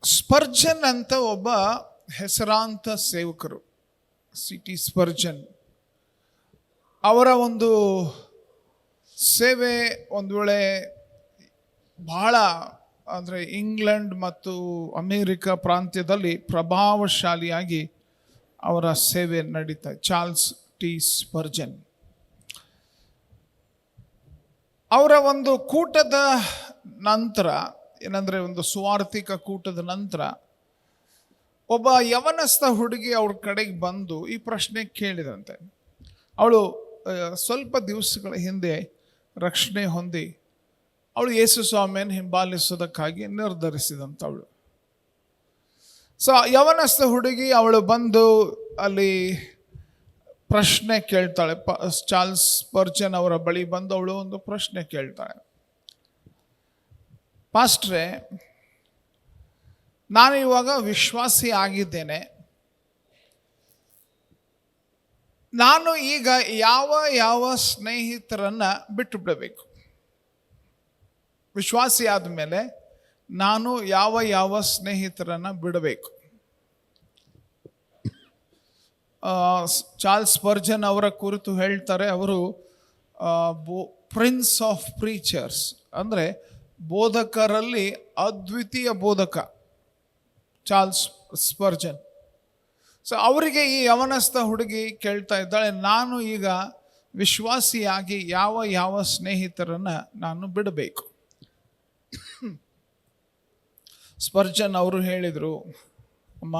ಸ್ಪರ್ಜನ್ ಅಂತ ಒಬ್ಬ ಹೆಸರಾಂತ ಸೇವಕರು, C.T. ಸ್ಪರ್ಜನ್ ಅವರ ಒಂದು ಸೇವೆ ಒಂದು ವೇಳೆ ಬಹಳ ಅಂದರೆ ಇಂಗ್ಲೆಂಡ್ ಮತ್ತು ಅಮೇರಿಕ ಪ್ರಾಂತ್ಯದಲ್ಲಿ ಪ್ರಭಾವಶಾಲಿಯಾಗಿ ಅವರ ಸೇವೆ ನಡೀತಾ. ಚಾರ್ಲ್ಸ್ ಟಿ ಸ್ಪರ್ಜನ್ ಅವರ ಒಂದು ಕೂಟದ ನಂತರ, ಏನಂದರೆ ಒಂದು ಸುವಾರ್ತಿಕ ಕೂಟದ ನಂತರ ಒಬ್ಬ ಯವನಸ್ಥ ಹುಡುಗಿ ಅವ್ರ ಕಡೆಗೆ ಬಂದು ಈ ಪ್ರಶ್ನೆ ಕೇಳಿದಂತೆ. ಅವಳು ಸ್ವಲ್ಪ ದಿವಸಗಳ ಹಿಂದೆ ರಕ್ಷಣೆ ಹೊಂದಿ ಅವಳು ಯೇಸು ಸ್ವಾಮಿಯನ್ನು ಹಿಂಬಾಲಿಸೋದಕ್ಕಾಗಿ ನಿರ್ಧರಿಸಿದಂಥವಳು. ಸೊ ಯವನಸ್ಥ ಹುಡುಗಿ ಅವಳು ಬಂದು ಅಲ್ಲಿ ಪ್ರಶ್ನೆ ಕೇಳ್ತಾಳೆ. ಚಾರ್ಲ್ಸ್ ಸ್ಪರ್ಜನ್ ಅವರ ಬಳಿ ಬಂದು ಅವಳು ಒಂದು ಪ್ರಶ್ನೆ ಕೇಳ್ತಾಳೆ. ಪಾಸ್ಟ್ರೇ, ನಾನು ಇವಾಗ ವಿಶ್ವಾಸಿ ಆಗಿದ್ದೇನೆ, ನಾನು ಈಗ ಯಾವ ಯಾವ ಸ್ನೇಹಿತರನ್ನ ಬಿಟ್ಟು ಬಿಡಬೇಕು? ವಿಶ್ವಾಸಿ ಆದಮೇಲೆ ನಾನು ಯಾವ ಯಾವ ಸ್ನೇಹಿತರನ್ನ ಬಿಡಬೇಕು? ಚಾರ್ಲ್ಸ್ ಸ್ಪರ್ಜನ್ ಅವರ ಕುರಿತು ಹೇಳ್ತಾರೆ, ಅವರು ಪ್ರಿನ್ಸ್ ಆಫ್ ಪ್ರೀಚರ್ಸ್, ಅಂದರೆ ಬೋಧಕರಲ್ಲಿ ಅದ್ವಿತೀಯ ಬೋಧಕ ಚಾರ್ಲ್ಸ್ ಸ್ಪರ್ಜನ್. ಸೊ ಅವರಿಗೆ ಈ ಯವನಸ್ಥ ಹುಡುಗಿ ಕೇಳ್ತಾ ಇದ್ದಾಳೆ, ನಾನು ಈಗ ವಿಶ್ವಾಸಿಯಾಗಿ ಯಾವ ಯಾವ ಸ್ನೇಹಿತರನ್ನ ನಾನು ಬಿಡಬೇಕು? ಸ್ಪರ್ಜನ್ ಅವರು ಹೇಳಿದರು, ಅಮ್ಮ,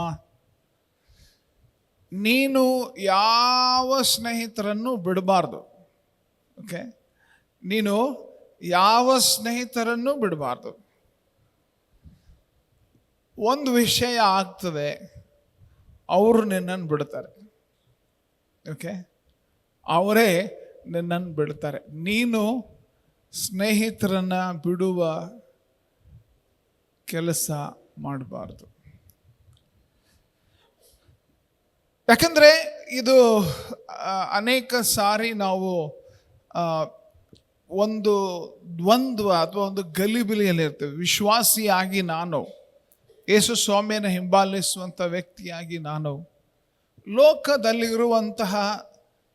ನೀನು ಯಾವ ಸ್ನೇಹಿತರನ್ನು ಬಿಡಬಾರ್ದು. ಓಕೆ, ನೀನು ಯಾವ ಸ್ನೇಹಿತರನ್ನು ಬಿಡಬಾರ್ದು. ಒಂದು ವಿಷಯ ಆಗ್ತದೆ, ಅವರು ನಿನ್ನನ್ನು ಬಿಡ್ತಾರೆ. ಓಕೆ, ಅವರೇ ನಿನ್ನನ್ನು ಬಿಡ್ತಾರೆ. ನೀನು ಸ್ನೇಹಿತರನ್ನ ಬಿಡುವ ಕೆಲಸ ಮಾಡಬಾರ್ದು. ಯಾಕಂದರೆ ಇದು ಅನೇಕ ಸಾರಿ ನಾವು ಒಂದು ದ್ವಂದ್ವ ಅಥವಾ ಒಂದು ಗಲಿಬಿಲಿಯಲ್ಲಿ ಇರ್ತೇವೆ. ವಿಶ್ವಾಸಿಯಾಗಿ ನಾನು, ಯೇಸು ಸ್ವಾಮಿಯನ್ನು ಹಿಂಬಾಲಿಸುವಂಥ ವ್ಯಕ್ತಿಯಾಗಿ ನಾನು, ಲೋಕದಲ್ಲಿರುವಂತಹ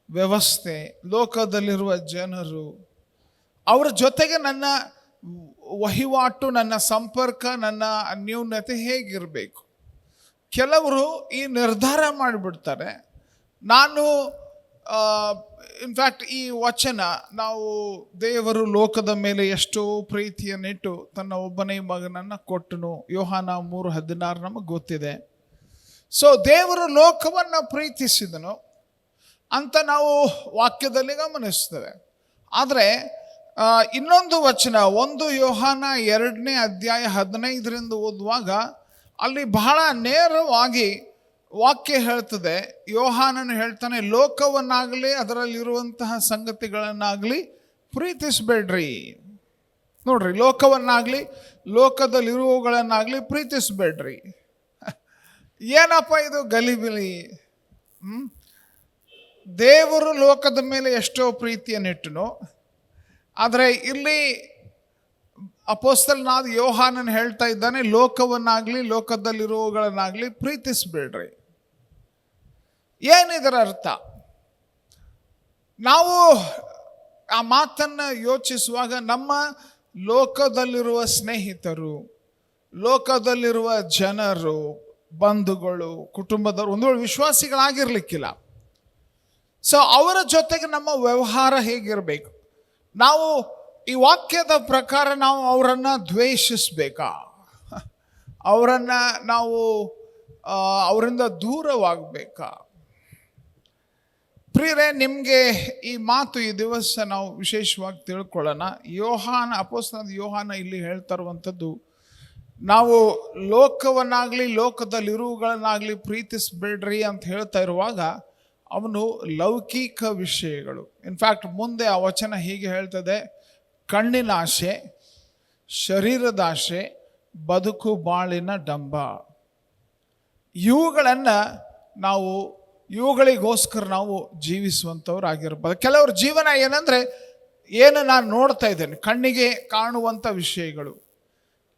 ವ್ಯವಸ್ಥೆ, ಲೋಕದಲ್ಲಿರುವ ಜನರು, ಅವರ ಜೊತೆಗೆ ನನ್ನ ವಹಿವಾಟು, ನನ್ನ ಸಂಪರ್ಕ, ನನ್ನ ಅನ್ಯೋನ್ಯತೆ ಹೇಗಿರಬೇಕು? ಕೆಲವರು ಈ ನಿರ್ಧಾರ ಮಾಡಿಬಿಡ್ತಾರೆ, ನಾನು ಇನ್ಫ್ಯಾಕ್ಟ್ ಈ ವಚನ, ನಾವು ದೇವರು ಲೋಕದ ಮೇಲೆ ಎಷ್ಟೋ ಪ್ರೀತಿಯನ್ನಿಟ್ಟು ತನ್ನ ಒಬ್ಬನೇ ಮಗನನ್ನು ಕೊಟ್ಟನು, ಯೋಹಾನ 3:16 ನಮಗೆ ಗೊತ್ತಿದೆ. ಸೊ ದೇವರು ಲೋಕವನ್ನು ಪ್ರೀತಿಸಿದನು ಅಂತ ನಾವು ವಾಕ್ಯದಲ್ಲಿ ಗಮನಿಸ್ತೇವೆ. ಆದರೆ ಇನ್ನೊಂದು ವಚನ, 1 ಯೋಹಾನ 2ನೇ ಅಧ್ಯಾಯ 15ರಿಂದ ಓದುವಾಗ ಅಲ್ಲಿ ಬಹಳ ನೇರವಾಗಿ ವಾಕ್ಯ ಹೇಳ್ತದೆ. ಯೋಹಾನನು ಹೇಳ್ತಾನೆ, ಲೋಕವನ್ನಾಗಲಿ ಅದರಲ್ಲಿರುವಂತಹ ಸಂಗತಿಗಳನ್ನಾಗಲಿ ಪ್ರೀತಿಸಬೇಡ್ರಿ. ನೋಡ್ರಿ, ಲೋಕವನ್ನಾಗಲಿ ಲೋಕದಲ್ಲಿರುವವುಗಳನ್ನಾಗಲಿ ಪ್ರೀತಿಸಬೇಡ್ರಿ. ಏನಪ್ಪ ಇದು ಗಲಿಬಿಲಿ? ದೇವರು ಲೋಕದ ಮೇಲೆ ಎಷ್ಟೋ ಪ್ರೀತಿಯನ್ನಿಟ್ಟನು, ಆದರೆ ಇಲ್ಲಿ ಅಪೊಸ್ತಲನಾದ ಯೋಹಾನನ್ ಹೇಳ್ತಾ ಇದ್ದಾನೆ, ಲೋಕವನ್ನಾಗಲಿ ಲೋಕದಲ್ಲಿರುವವುಗಳನ್ನಾಗಲಿ ಪ್ರೀತಿಸಬೇಡ್ರಿ. ಏನಿದರ ಅರ್ಥ? ನಾವು ಆ ಮಾತನ್ನು ಯೋಚಿಸುವಾಗ ನಮ್ಮ ಲೋಕದಲ್ಲಿರುವ ಸ್ನೇಹಿತರು, ಲೋಕದಲ್ಲಿರುವ ಜನರು, ಬಂಧುಗಳು, ಕುಟುಂಬದವರು ಒಂದು ವೇಳೆ ವಿಶ್ವಾಸಿಗಳಾಗಿರ್ಲಿಕ್ಕಿಲ್ಲ. ಸೊ ಅವರ ಜೊತೆಗೆ ನಮ್ಮ ವ್ಯವಹಾರ ಹೇಗಿರಬೇಕು? ನಾವು ಈ ವಾಕ್ಯದ ಪ್ರಕಾರ ನಾವು ಅವರನ್ನು ದ್ವೇಷಿಸಬೇಕಾ? ಅವರನ್ನು ನಾವು ಅವರಿಂದ ದೂರವಾಗಬೇಕಾ? ಪ್ರಿಯರೇ, ನಿಮಗೆ ಈ ಮಾತು ಈ ದಿವಸ ನಾವು ವಿಶೇಷವಾಗಿ ತಿಳ್ಕೊಳ್ಳೋಣ. ಅಪೊಸ್ತಲನಾದ ಯೋಹಾನ ಇಲ್ಲಿ ಹೇಳ್ತಾ ಇರುವಂಥದ್ದು, ನಾವು ಲೋಕವನ್ನಾಗಲಿ ಲೋಕದಲ್ಲಿರುವುಗಳನ್ನಾಗಲಿ ಪ್ರೀತಿಸಬೇಡ್ರಿ ಅಂತ ಹೇಳ್ತಾ ಇರುವಾಗ ಅವನು ಲೌಕಿಕ ವಿಷಯಗಳು, ಇನ್ಫ್ಯಾಕ್ಟ್ ಮುಂದೆ ಆ ವಚನ ಹೀಗೆ ಹೇಳ್ತದೆ, ಕಣ್ಣಿನ ಆಸೆ, ಶರೀರದ ಆಸೆ, ಬದುಕು ಬಾಳಿನ ಡಂಬ, ಇವುಗಳಿಗೋಸ್ಕರ ನಾವು ಜೀವಿಸುವಂಥವ್ರು ಆಗಿರ್ಬೋದು. ಕೆಲವ್ರ ಜೀವನ ಏನಂದರೆ, ಏನು ನಾನು ನೋಡ್ತಾ ಇದ್ದೇನೆ, ಕಣ್ಣಿಗೆ ಕಾಣುವಂಥ ವಿಷಯಗಳು.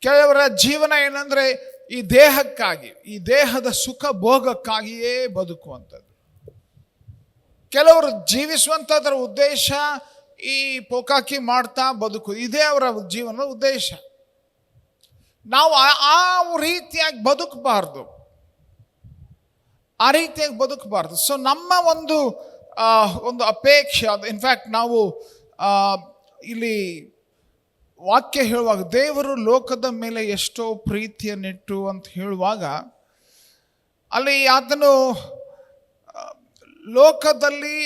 ಕೆಲವರ ಜೀವನ ಏನಂದರೆ, ಈ ದೇಹಕ್ಕಾಗಿ, ಈ ದೇಹದ ಸುಖ ಭೋಗಕ್ಕಾಗಿಯೇ ಬದುಕುವಂಥದ್ದು. ಕೆಲವರು ಜೀವಿಸುವಂಥದ್ರ ಉದ್ದೇಶ ಈ ಪೋಕಾಕಿ ಮಾಡ್ತಾ ಬದುಕು, ಇದೇ ಅವರ ಜೀವನದ ಉದ್ದೇಶ. ನಾವು ಆ ರೀತಿಯಾಗಿ ಬದುಕಬಾರ್ದು, ಆ ರೀತಿಯಾಗಿ ಬದುಕಬಾರ್ದು. ಸೊ ನಮ್ಮ ಒಂದು ಅಪೇಕ್ಷೆ ಅದು. ಇನ್ಫ್ಯಾಕ್ಟ್ ನಾವು ಇಲ್ಲಿ ವಾಕ್ಯ ಹೇಳುವಾಗ ದೇವರು ಲೋಕದ ಮೇಲೆ ಎಷ್ಟೋ ಪ್ರೀತಿಯನ್ನಿಟ್ಟು ಅಂತ ಹೇಳುವಾಗ, ಅಲ್ಲಿ ಆತನು ಲೋಕದಲ್ಲಿ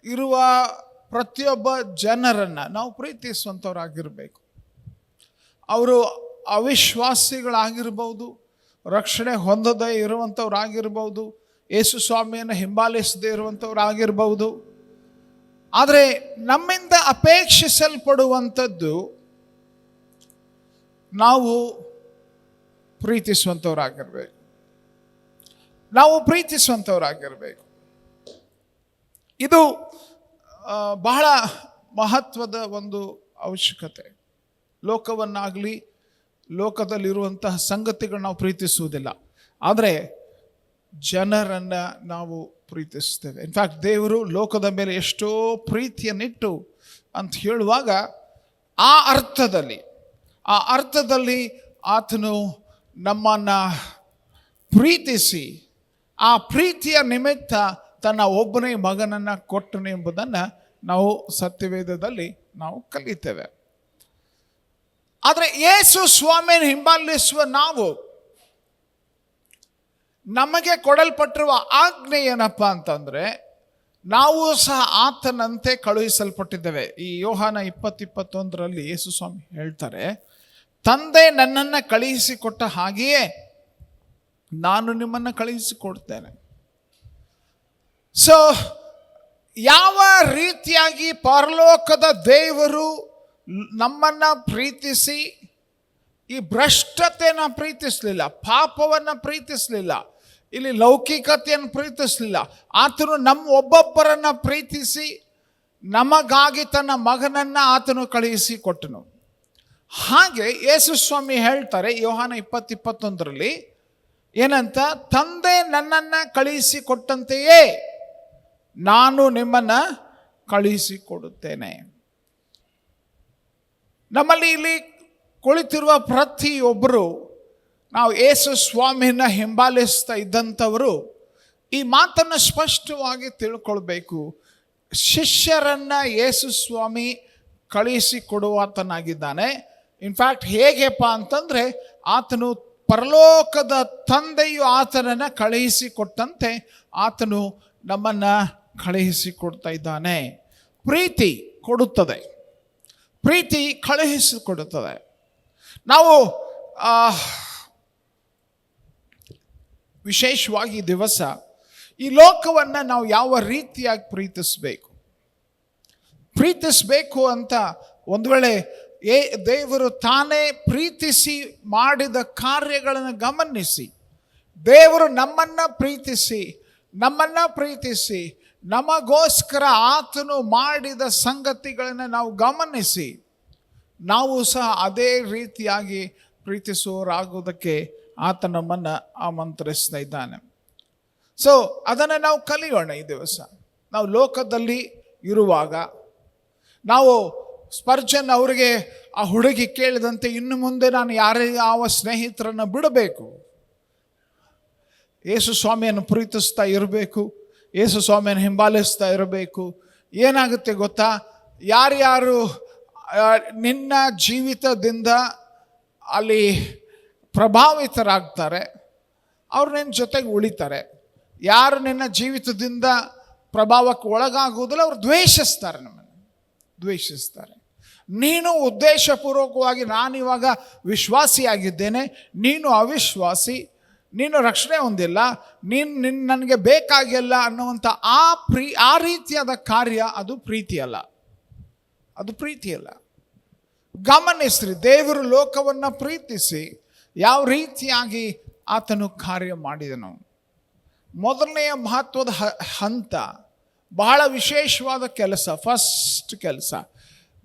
ಇರುವ ಪ್ರತಿಯೊಬ್ಬ ಜನರನ್ನು ನಾವು ಪ್ರೀತಿಸುವಂಥವ್ರಾಗಿರಬೇಕು. ಅವರು ಅವಿಶ್ವಾಸಿಗಳಾಗಿರ್ಬೋದು, ರಕ್ಷಣೆ ಹೊಂದದೇ ಇರುವಂಥವ್ರಾಗಿರ್ಬೋದು, ಯೇಸು ಸ್ವಾಮಿಯನ್ನು ಹಿಂಬಾಲಿಸದೇ ಇರುವಂಥವ್ರಾಗಿರ್ಬೋದು. ಆದರೆ ನಮ್ಮಿಂದ ಅಪೇಕ್ಷಿಸಲ್ಪಡುವಂಥದ್ದು ನಾವು ಪ್ರೀತಿಸುವಂಥವ್ರಾಗಿರ್ಬೇಕು, ನಾವು ಪ್ರೀತಿಸುವಂಥವ್ರಾಗಿರ್ಬೇಕು. ಇದು ಬಹಳ ಮಹತ್ವದ ಒಂದು ಅವಶ್ಯಕತೆ. ಲೋಕವನ್ನಾಗಲಿ ಲೋಕದಲ್ಲಿರುವಂತಹ ಸಂಗತಿಗಳನ್ನ ನಾವು ಪ್ರೀತಿಸುವುದಿಲ್ಲ, ಆದರೆ ಜನರನ್ನು ನಾವು ಪ್ರೀತಿಸ್ತೇವೆ. ಇನ್ಫ್ಯಾಕ್ಟ್ ದೇವರು ಲೋಕದ ಮೇಲೆ ಎಷ್ಟೋ ಪ್ರೀತಿಯನ್ನಿಟ್ಟು ಅಂತ ಹೇಳುವಾಗ ಆ ಅರ್ಥದಲ್ಲಿ ಆತನು ನಮ್ಮನ್ನು ಪ್ರೀತಿಸಿ ಆ ಪ್ರೀತಿಯ ನಿಮಿತ್ತ ತನ್ನ ಒಬ್ಬನೇ ಮಗನನ್ನು ಕೊಟ್ಟನು ಎಂಬುದನ್ನು ನಾವು ಸತ್ಯವೇದದಲ್ಲಿ ನಾವು ಕಲಿತೇವೆ. ಆದರೆ ಯೇಸು ಸ್ವಾಮಿಯನ್ನು ಹಿಂಬಾಲಿಸುವ ನಾವು, ನಮಗೆ ಕೊಡಲ್ಪಟ್ಟಿರುವ ಆಜ್ಞೆ ಏನಪ್ಪ ಅಂತಂದರೆ, ನಾವು ಸಹ ಆತನಂತೆ ಕಳುಹಿಸಲ್ಪಟ್ಟಿದ್ದೇವೆ. ಈ ಯೋಹಾನ 20:21 ಯೇಸು ಸ್ವಾಮಿ ಹೇಳ್ತಾರೆ, ತಂದೆ ನನ್ನನ್ನು ಕಳುಹಿಸಿಕೊಟ್ಟ ಹಾಗೆಯೇ ನಾನು ನಿಮ್ಮನ್ನು ಕಳುಹಿಸಿಕೊಡ್ತೇನೆ. ಸೊ ಯಾವ ರೀತಿಯಾಗಿ ಪರಲೋಕದ ದೇವರು ನಮ್ಮನ್ನು ಪ್ರೀತಿಸಿ ಈ ಭ್ರಷ್ಟತೆಯನ್ನು ಪ್ರೀತಿಸಲಿಲ್ಲ, ಪಾಪವನ್ನು ಪ್ರೀತಿಸಲಿಲ್ಲ, ಇಲ್ಲಿ ಲೌಕಿಕತೆಯನ್ನು ಪ್ರೀತಿಸಲಿಲ್ಲ, ಆತನು ನಮ್ಮ ಒಬ್ಬೊಬ್ಬರನ್ನು ಪ್ರೀತಿಸಿ ನಮಗಾಗಿ ತನ್ನ ಮಗನನ್ನು ಆತನು ಕಳುಹಿಸಿ ಕೊಟ್ಟನು. ಹಾಗೆ ಯೇಸು ಸ್ವಾಮಿ ಹೇಳ್ತಾರೆ ಯೋಹಾನ 20:21 ಏನಂತ, ತಂದೆ ನನ್ನನ್ನು ಕಳುಹಿಸಿ ಕೊಟ್ಟಂತೆಯೇ ನಾನು ನಿಮ್ಮನ್ನು ಕಳುಹಿಸಿಕೊಡುತ್ತೇನೆ. ನಮ್ಮಲ್ಲಿ ಇಲ್ಲಿ ಕುಳಿತಿರುವ ಪ್ರತಿಯೊಬ್ಬರು ನಾವು ಯೇಸು ಸ್ವಾಮಿನ ಹಿಂಬಾಲಿಸ್ತಾ ಇದ್ದಂಥವರು ಈ ಮಾತನ್ನು ಸ್ಪಷ್ಟವಾಗಿ ತಿಳ್ಕೊಳ್ಬೇಕು. ಶಿಷ್ಯರನ್ನು ಯೇಸು ಸ್ವಾಮಿ ಕಳುಹಿಸಿಕೊಡುವಾತನಾಗಿದ್ದಾನೆ. ಇನ್ಫ್ಯಾಕ್ಟ್ ಹೇಗೆಪ್ಪ ಅಂತಂದರೆ, ಆತನು ಪರಲೋಕದ ತಂದೆಯು ಆತನನ್ನು ಕಳುಹಿಸಿಕೊಟ್ಟಂತೆ ಆತನು ನಮ್ಮನ್ನು ಕಳುಹಿಸಿಕೊಡ್ತಾ ಇದ್ದಾನೆ. ಪ್ರೀತಿ ಕೊಡುತ್ತದೆ, ಪ್ರೀತಿ ಕಳುಹಿಸಿಕೊಡುತ್ತದೆ. ನಾವು ವಿಶೇಷವಾಗಿ ದಿವಸ ಈ ಲೋಕವನ್ನು ನಾವು ಯಾವ ರೀತಿಯಾಗಿ ಪ್ರೀತಿಸಬೇಕು ಅಂತ ಒಂದು ವೇಳೆ ದೇವರು ತಾನೇ ಪ್ರೀತಿಸಿ ಮಾಡಿದ ಕಾರ್ಯಗಳನ್ನು ಗಮನಿಸಿ, ದೇವರು ನಮ್ಮನ್ನು ಪ್ರೀತಿಸಿ ನಮಗೋಸ್ಕರ ಆತನು ಮಾಡಿದ ಸಂಗತಿಗಳನ್ನು ನಾವು ಗಮನಿಸಿ ನಾವು ಸಹ ಅದೇ ರೀತಿಯಾಗಿ ಪ್ರೀತಿಸುವವರಾಗುವುದಕ್ಕೆ ಆತ ನಮ್ಮನ್ನು ಆಮಂತ್ರಿಸ್ತಾ ಇದ್ದಾನೆ. ಸೊ ಅದನ್ನು ನಾವು ಕಲಿಯೋಣ. ಈ ದಿವಸ ನಾವು ಲೋಕದಲ್ಲಿ ಇರುವಾಗ, ನಾವು ಸ್ಪರ್ಜನ್ ಅವರಿಗೆ ಆ ಹುಡುಗಿ ಕೇಳಿದಂತೆ ಇನ್ನು ಮುಂದೆ ನಾನು ಯಾವ ಸ್ನೇಹಿತರನ್ನು ಬಿಡಬೇಕು, ಯೇಸು ಸ್ವಾಮಿಯನ್ನು ಪ್ರೀತಿಸ್ತಾ ಇರಬೇಕು, ಯೇಸು ಸ್ವಾಮಿಯನ್ನು ಹಿಂಬಾಲಿಸ್ತಾ ಇರಬೇಕು. ಏನಾಗುತ್ತೆ ಗೊತ್ತಾ, ಯಾರ್ಯಾರು ನಿನ್ನ ಜೀವಿತದಿಂದ ಅಲ್ಲಿ ಪ್ರಭಾವಿತರಾಗ್ತಾರೆ ಅವ್ರು ನಿನ್ನ ಜೊತೆಗೆ ಉಳಿತಾರೆ. ಯಾರು ನಿನ್ನ ಜೀವಿತದಿಂದ ಪ್ರಭಾವಕ್ಕೆ ಒಳಗಾಗುವುದಿಲ್ಲ ಅವರು ನಮ್ಮನ್ನು ದ್ವೇಷಿಸ್ತಾರೆ. ನೀನು ಉದ್ದೇಶಪೂರ್ವಕವಾಗಿ ನಾನಿವಾಗ ವಿಶ್ವಾಸಿಯಾಗಿದ್ದೇನೆ, ನೀನು ಅವಿಶ್ವಾಸಿ, ನೀನು ರಕ್ಷಣೆ ಹೊಂದಿಲ್ಲ, ನೀನು ನನಗೆ ಬೇಕಾಗಿಲ್ಲ ಅನ್ನುವಂಥ ಆ ರೀತಿಯಾದ ಕಾರ್ಯ ಅದು ಪ್ರೀತಿಯಲ್ಲ. ಗಮನಿಸ್ರಿ, ದೇವರು ಲೋಕವನ್ನು ಪ್ರೀತಿಸಿ ಯಾವ ರೀತಿಯಾಗಿ ಆತನು ಕಾರ್ಯ ಮಾಡಿದನು. ಮೊದಲನೆಯ ಮಹತ್ವದ ಹಂತ, ಬಹಳ ವಿಶೇಷವಾದ ಕೆಲಸ, ಫಸ್ಟ್ ಕೆಲಸ,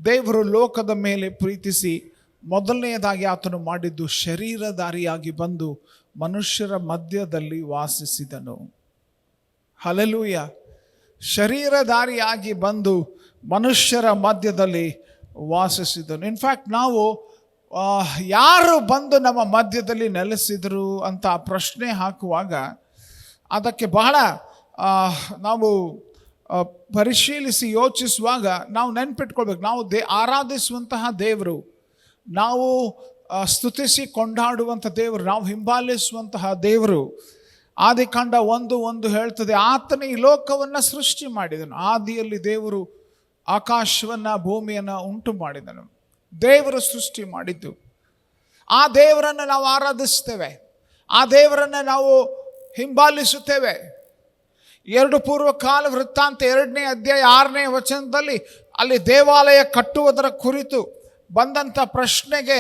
ದೇವರು ಲೋಕದ ಮೇಲೆ ಪ್ರೀತಿಸಿ ಮೊದಲನೆಯದಾಗಿ ಆತನು ಮಾಡಿದ್ದು ಶರೀರಧಾರಿಯಾಗಿ ಬಂದು ಮನುಷ್ಯರ ಮಧ್ಯದಲ್ಲಿ ವಾಸಿಸಿದನು. ಹಲ್ಲೆಲೂಯ. ಶರೀರಧಾರಿಯಾಗಿ ಬಂದು ಮನುಷ್ಯರ ಮಧ್ಯದಲ್ಲಿ ವಾಸಿಸಿದನು. ಇನ್ಫ್ಯಾಕ್ಟ್ ನಾವು ಯಾರು ಬಂದು ನಮ್ಮ ಮಧ್ಯದಲ್ಲಿ ನೆಲೆಸಿದರು ಅಂತ ಪ್ರಶ್ನೆ ಹಾಕುವಾಗ ಅದಕ್ಕೆ ಬಹಳ ನಾವು ಪರಿಶೀಲಿಸಿ ಯೋಚಿಸುವಾಗ ನಾವು ನೆನ್ಪಿಟ್ಕೊಳ್ಬೇಕು, ನಾವು ಆರಾಧಿಸುವಂತಹ ದೇವರು, ನಾವು ಸ್ತುತಿಸಿ ಕೊಂಡಾಡುವಂಥ ದೇವರು, ನಾವು ಹಿಂಬಾಲಿಸುವಂತಹ ದೇವರು. ಆದಿಕಾಂಡ 1:1 ಹೇಳ್ತದೆ, ಆತನೇ ಈ ಲೋಕವನ್ನು ಸೃಷ್ಟಿ ಮಾಡಿದನು. ಆದಿಯಲ್ಲಿ ದೇವರು ಆಕಾಶವನ್ನು ಭೂಮಿಯನ್ನು ಉಂಟು ಮಾಡಿದನು. ದೇವರು ಸೃಷ್ಟಿ ಮಾಡಿದ್ದು. ಆ ದೇವರನ್ನು ನಾವು ಆರಾಧಿಸ್ತೇವೆ, ಆ ದೇವರನ್ನು ನಾವು ಹಿಂಬಾಲಿಸುತ್ತೇವೆ. 2 ಪೂರ್ವಕಾಲ ವೃತ್ತಾಂತ 2ನೇ ಅಧ್ಯಾಯ 6ನೇ ವಚನದಲ್ಲಿ ಅಲ್ಲಿ ದೇವಾಲಯ ಕಟ್ಟುವುದರ ಕುರಿತು ಬಂದಂಥ ಪ್ರಶ್ನೆಗೆ